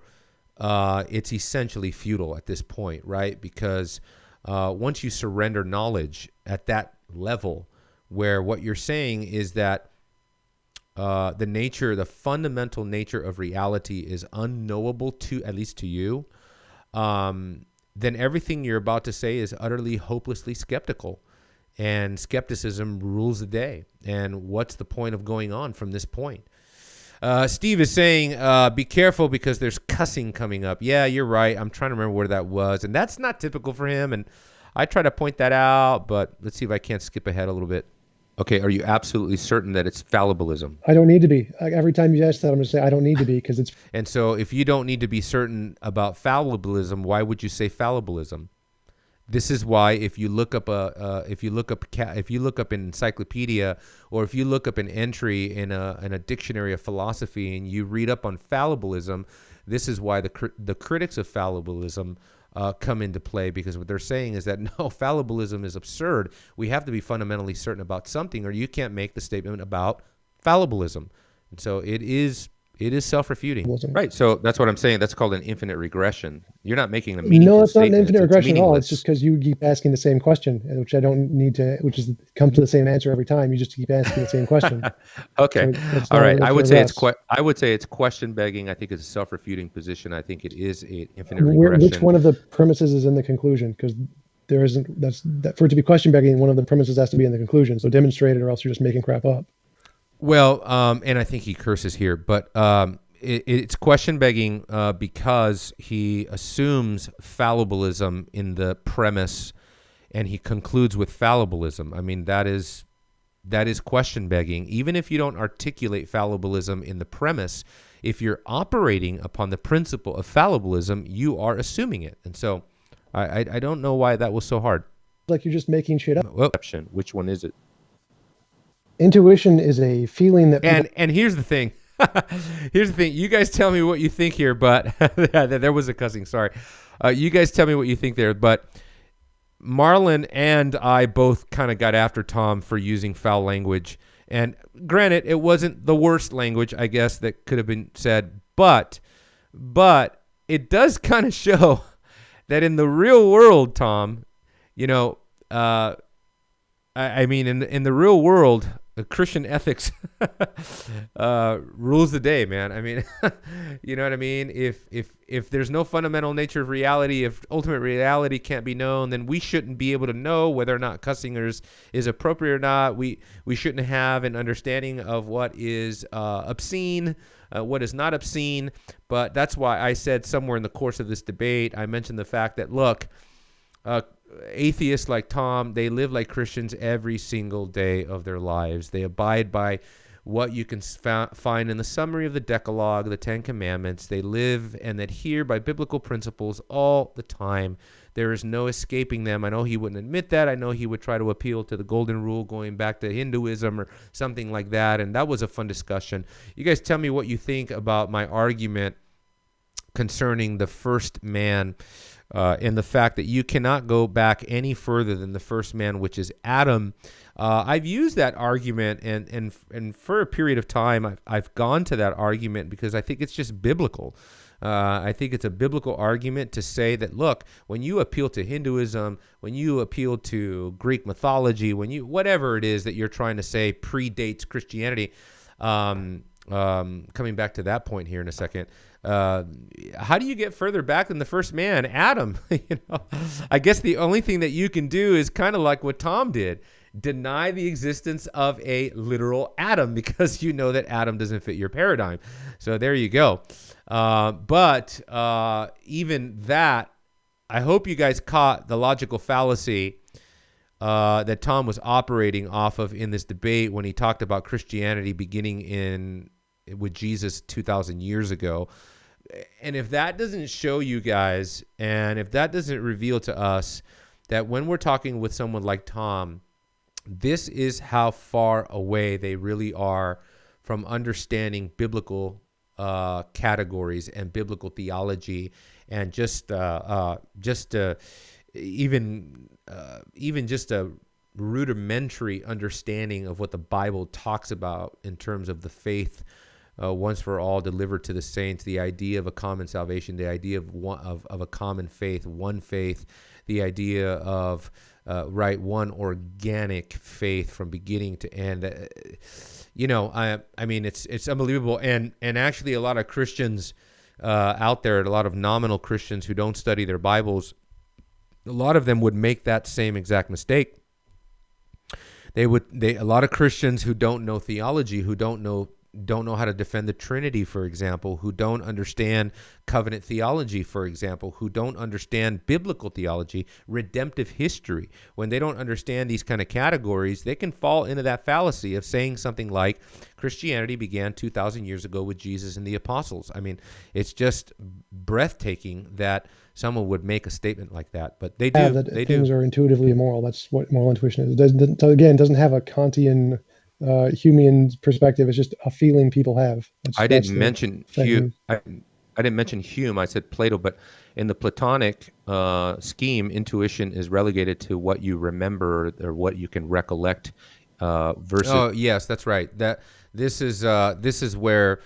It's essentially futile at this point, right? Because once you surrender knowledge at that level, where what you're saying is that the fundamental nature of reality is unknowable to, at least to you, then everything you're about to say is utterly, hopelessly skeptical. And skepticism rules the day. And what's the point of going on from this point? Steve is saying, be careful because there's cussing coming up. Yeah, you're right. I'm trying to remember where that was. And that's not typical for him. And I try to point that out, but let's see if I can't skip ahead a little bit. Okay, are you absolutely certain that it's fallibilism? I don't need to be. Every time you ask that, I'm going to say I don't need to be because it's. And so, if you don't need to be certain about fallibilism, why would you say fallibilism? This is why, if you look up an encyclopedia, or if you look up an entry in a dictionary of philosophy, and you read up on fallibilism, this is why the critics of fallibilism come into play, because what they're saying is that no, fallibilism is absurd. We have to be fundamentally certain about something, or you can't make the statement about fallibilism. And so it is self-refuting. Right. So that's what I'm saying. That's called an infinite regression. You're not making a meaningful No, it's not an statement. infinite regression at all. It's just because you keep asking the same question, which I don't need to, which is come to the same answer every time. You just keep asking the same question. Okay. So all right. I would say it's question begging. I think it's a self-refuting position. I think it is an infinite regression. Which one of the premises is in the conclusion? Because there isn't. For it to be question begging, one of the premises has to be in the conclusion. So demonstrate it, or else you're just making crap up. Well, and I think he curses here, but it's question begging because he assumes fallibilism in the premise, and he concludes with fallibilism. I mean, that is question begging. Even if you don't articulate fallibilism in the premise, if you're operating upon the principle of fallibilism, you are assuming it. And so I don't know why that was so hard. Like you're just making shit up. Well, which one is it? Intuition is a feeling that and here's the thing. Here's the thing. You guys tell me what you think here, but there was a cussing. Sorry. You guys tell me what you think there, but Marlon and I both kind of got after Tom for using foul language. And granted, it wasn't the worst language, I guess, that could have been said, but it does kind of show that in the real world, Tom, you know, I mean, in the real world, Christian ethics rules the day, man. I mean, you know what I mean? If there's no fundamental nature of reality, if ultimate reality can't be known, then we shouldn't be able to know whether or not cussing is appropriate or not. We shouldn't have an understanding of what is obscene, what is not obscene. But that's why I said somewhere in the course of this debate, I mentioned the fact that, look, atheists like Tom, they live like Christians every single day of their lives. They abide by what you can find in the summary of the Decalogue, the Ten Commandments. They live and adhere by biblical principles all the time. There is no escaping them. I know he wouldn't admit that. I know he would try to appeal to the golden rule going back to Hinduism or something like that, and that was a fun discussion. You guys tell me what you think about my argument concerning the first man, and the fact that you cannot go back any further than the first man, which is Adam. I've used that argument, and for a period of time, I've gone to that argument because I think it's just biblical. I think it's a biblical argument to say that, look, when you appeal to Hinduism, when you appeal to Greek mythology, when you whatever it is that you're trying to say predates Christianity, coming back to that point here in a second. How do you get further back than the first man, Adam? You know, I guess the only thing that you can do is kind of like what Tom did, deny the existence of a literal Adam, because you know that Adam doesn't fit your paradigm. So there you go. But even that, I hope you guys caught the logical fallacy that Tom was operating off of in this debate when he talked about Christianity beginning with Jesus 2,000 years ago. And if that doesn't show you guys, and if that doesn't reveal to us that when we're talking with someone like Tom, this is how far away they really are from understanding biblical categories and biblical theology, and even just a rudimentary understanding of what the Bible talks about in terms of the faith once for all delivered to the saints, the idea of a common salvation, the idea of a common faith, one faith, the idea of one organic faith from beginning to end. I mean, it's unbelievable. And actually, a lot of Christians out there, a lot of nominal Christians who don't study their Bibles, a lot of them would make that same exact mistake. A lot of Christians who don't know theology, who don't know how to defend the Trinity, for example, who don't understand covenant theology, for example, who don't understand biblical theology, redemptive history. When they don't understand these kind of categories, they can fall into that fallacy of saying something like Christianity began 2,000 years ago with Jesus and the apostles. I mean, it's just breathtaking that someone would make a statement like that, but they do. Yeah, that things are intuitively immoral. That's what moral intuition is. It doesn't have a Kantian Humean perspective. It's just a feeling people have. I didn't mention Hume. I didn't mention Hume. I said Plato, but in the Platonic scheme, intuition is relegated to what you remember or what you can recollect. Versus. Oh yes, that's right. This is where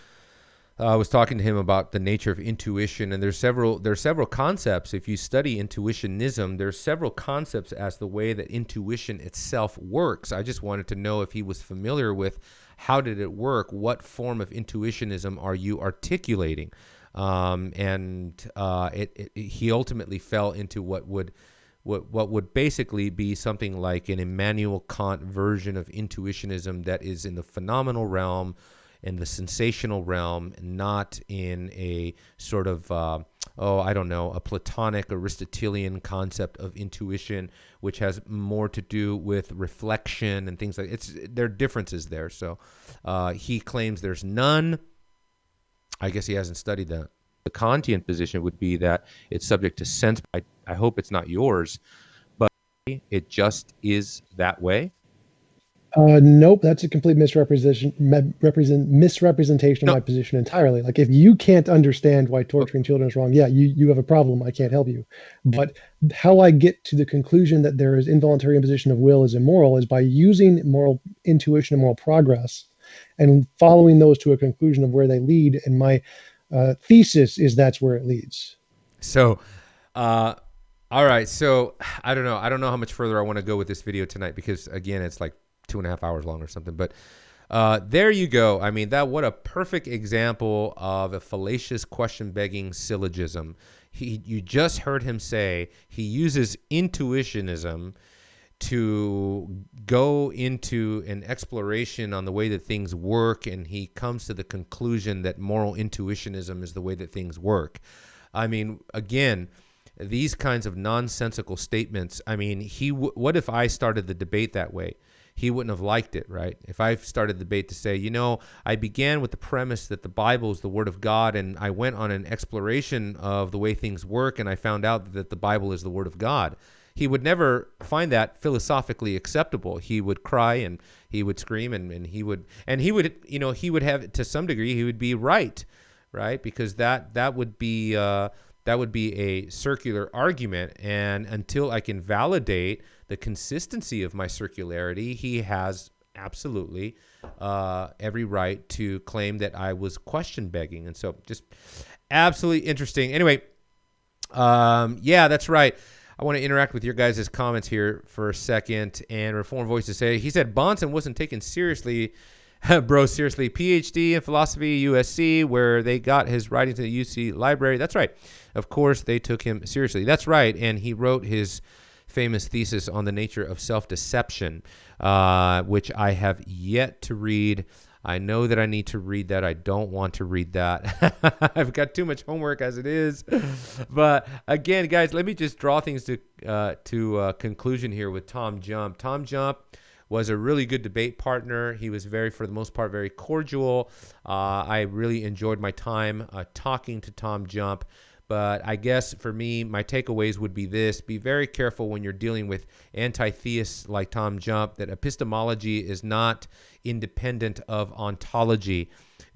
I was talking to him about the nature of intuition, and there's several concepts. If you study intuitionism, there's several concepts as the way that intuition itself works. I just wanted to know if he was familiar with how did it work, what form of intuitionism are you articulating, he ultimately fell into what would basically be something like an Immanuel Kant version of intuitionism that is in the phenomenal realm. in the sensational realm, not in a sort of, a Platonic Aristotelian concept of intuition, which has more to do with reflection and things like there are differences there. So he claims there's none. I guess he hasn't studied that. The Kantian position would be that it's subject to sense. I hope it's not yours, but it just is that way. Nope, that's a complete misrepresentation of my position entirely. Like, if you can't understand why torturing children is wrong, yeah, you have a problem. I can't help you. But how I get to the conclusion that there is involuntary imposition of will is immoral is by using moral intuition and moral progress and following those to a conclusion of where they lead. And my thesis is that's where it leads. So, all right. So I don't know. I don't know how much further I want to go with this video tonight because, again, it's like 2.5 hours long or something. But there you go. I mean, what a perfect example of a fallacious question-begging syllogism. You just heard him say he uses intuitionism to go into an exploration on the way that things work, and he comes to the conclusion that moral intuitionism is the way that things work. I mean, again, these kinds of nonsensical statements. I mean, what if I started the debate that way? He wouldn't have liked it, right? If I started the debate to say, I began with the premise that the Bible is the Word of God, and I went on an exploration of the way things work, and I found out that the Bible is the Word of God. He would never find that philosophically acceptable. He would cry and he would scream and he would have, to some degree, he would be right? Because that would be a circular argument, and until I can validate the consistency of my circularity, he has absolutely every right to claim that I was question begging. And so just absolutely interesting. Anyway, yeah, that's right. I want to interact with your guys' comments here for a second. And Reform Voices say, he said Bonson wasn't taken seriously. Bro, seriously. PhD in philosophy, USC, where they got his writings in the UC library. That's right. Of course, they took him seriously. That's right. And he wrote his famous thesis on the nature of self-deception, which I have yet to read. I know that I need to read that. I don't want to read that. I've got too much homework as it is. But again, guys, let me just draw things to conclusion here with Tom Jump. Tom Jump was a really good debate partner. He was for the most part, very cordial. I really enjoyed my time talking to Tom Jump. But I guess for me, my takeaways would be this. Be very careful when you're dealing with anti-theists like Tom Jump, that epistemology is not independent of ontology.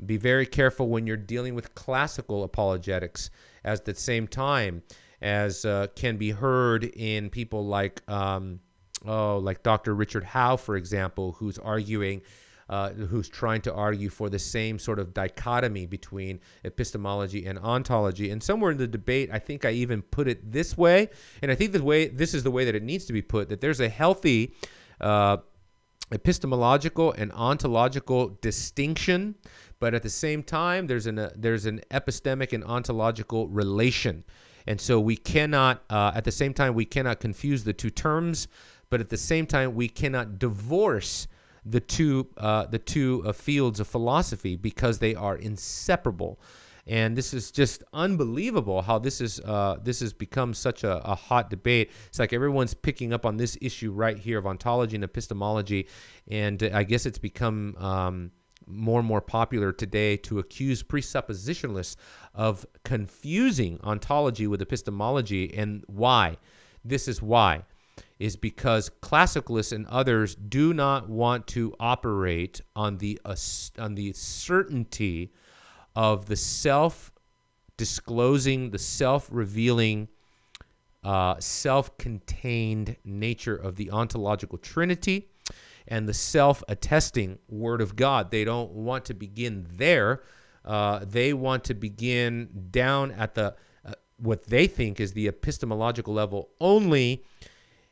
Be very careful when you're dealing with classical apologetics, as at the same time as can be heard in people like Dr. Richard Howe, for example, who's trying to argue for the same sort of dichotomy between epistemology and ontology. And somewhere in the debate, I think I even put it this way, and I think this is the way that it needs to be put, that there's a healthy epistemological and ontological distinction, but at the same time, there's an epistemic and ontological relation. And so we cannot, at the same time, we cannot confuse the two terms, but at the same time, we cannot divorce the two fields of philosophy, because they are inseparable. And this is just unbelievable how this has become such a hot debate. It's like everyone's picking up on this issue right here of ontology and epistemology, and I guess it's become more and more popular today to accuse presuppositionalists of confusing ontology with epistemology. And why? This is why. Is because classicalists and others do not want to operate on the certainty of the self-disclosing, the self-revealing, self-contained nature of the ontological trinity and the self-attesting Word of God. They don't want to begin there. They want to begin down at the what they think is the epistemological level only,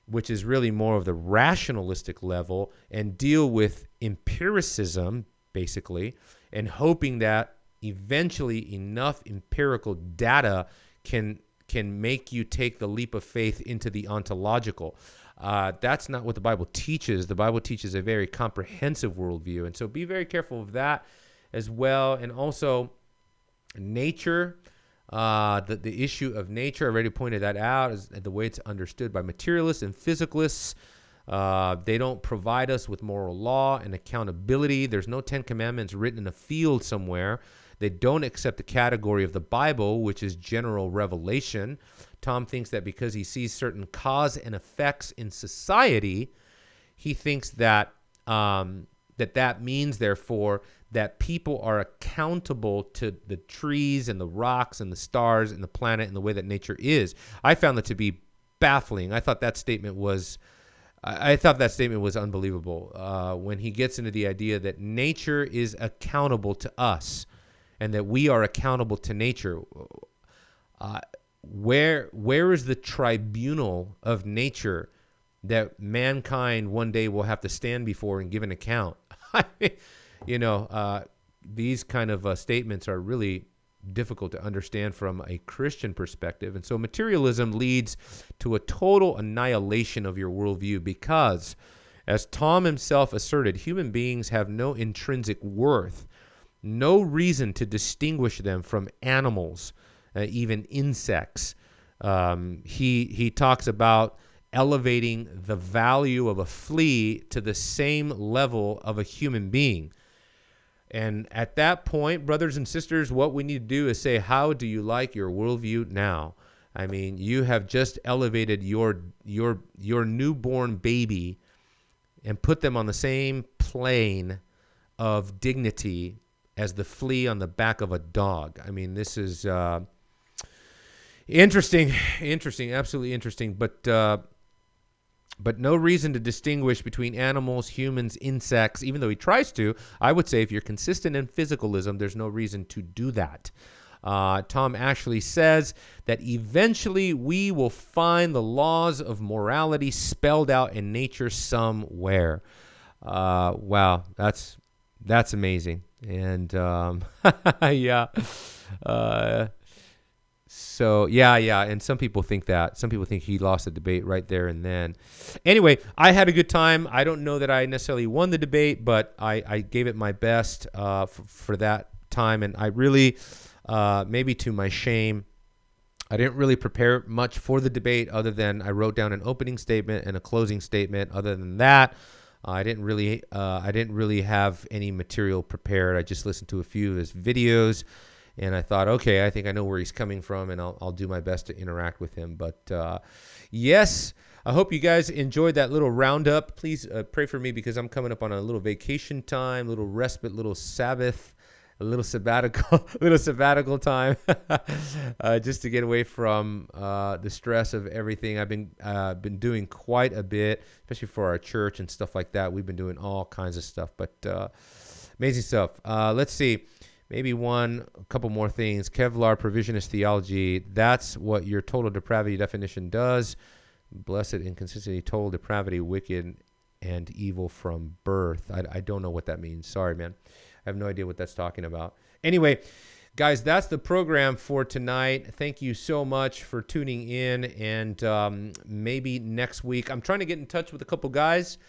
which is really more of the rationalistic level, and deal with empiricism, basically, and hoping that eventually enough empirical data can make you take the leap of faith into the ontological. That's not what the Bible teaches. The Bible teaches a very comprehensive worldview, and so be very careful of that. as well, and also nature. The issue of nature, I already pointed that out, is the way it's understood by materialists and physicalists. They don't provide us with moral law and accountability. There's no 10 Commandments written in a field somewhere. They don't accept the category of the Bible, which is general revelation. Tom thinks that because he sees certain cause and effects in society, he thinks that that means, therefore, that people are accountable to the trees and the rocks and the stars and the planet and the way that nature is. I found that to be baffling. I thought that statement was unbelievable when he gets into the idea that nature is accountable to us and that we are accountable to nature. Where is the tribunal of nature that mankind one day will have to stand before and give an account? These kind of statements are really difficult to understand from a Christian perspective. And so materialism leads to a total annihilation of your worldview because, as Tom himself asserted, human beings have no intrinsic worth, no reason to distinguish them from animals, even insects. He talks about elevating the value of a flea to the same level of a human being. And at that point, brothers and sisters, what we need to do is say, how do you like your worldview now? I mean, you have just elevated your newborn baby and put them on the same plane of dignity as the flea on the back of a dog. I mean, this is interesting, absolutely interesting, but no reason to distinguish between animals, humans, insects, even though he tries to. I would say if you're consistent in physicalism, there's no reason to do that. Tom actually says that eventually we will find the laws of morality spelled out in nature somewhere. Wow, that's amazing. And yeah. So, yeah, and some people think that. Some people think he lost the debate right there and then. Anyway, I had a good time. I don't know that I necessarily won the debate, but I gave it my best for that time. And I really, maybe to my shame, I didn't really prepare much for the debate other than I wrote down an opening statement and a closing statement. Other than that, I didn't really have any material prepared. I just listened to a few of his videos. And I thought, okay, I think I know where he's coming from, and I'll do my best to interact with him. But yes, I hope you guys enjoyed that little roundup. Please pray for me because I'm coming up on a little vacation time, little respite, little Sabbath, a little sabbatical time, just to get away from the stress of everything. I've been doing quite a bit, especially for our church and stuff like that. We've been doing all kinds of stuff, but amazing stuff. Let's see. Maybe a couple more things. Kevlar provisionist theology. That's what your total depravity definition does. Blessed inconsistency, total depravity, wicked and evil from birth. I don't know what that means. Sorry, man. I have no idea what that's talking about. Anyway, guys, that's the program for tonight. Thank you so much for tuning in. And maybe next week, I'm trying to get in touch with a couple guys.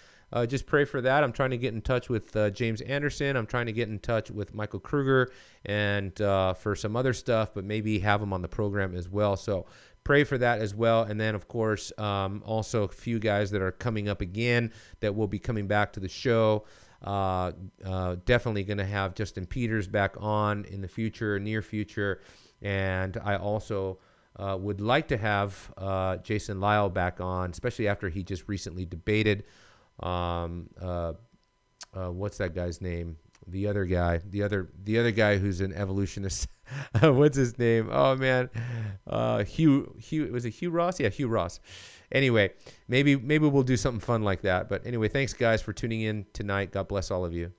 Just pray for that. I'm trying to get in touch with James Anderson. I'm trying to get in touch with Michael Kruger and for some other stuff, but maybe have them on the program as well. So pray for that as well. And then, of course, also a few guys that are coming up again that will be coming back to the show. Definitely going to have Justin Peters back on in the future, near future. And I also would like to have Jason Lyle back on, especially after he just recently debated. What's that guy's name? The other guy who's an evolutionist. What's his name? Oh man, Hugh. Was it Hugh Ross? Yeah, Hugh Ross. Anyway, maybe we'll do something fun like that. But anyway, thanks guys for tuning in tonight. God bless all of you.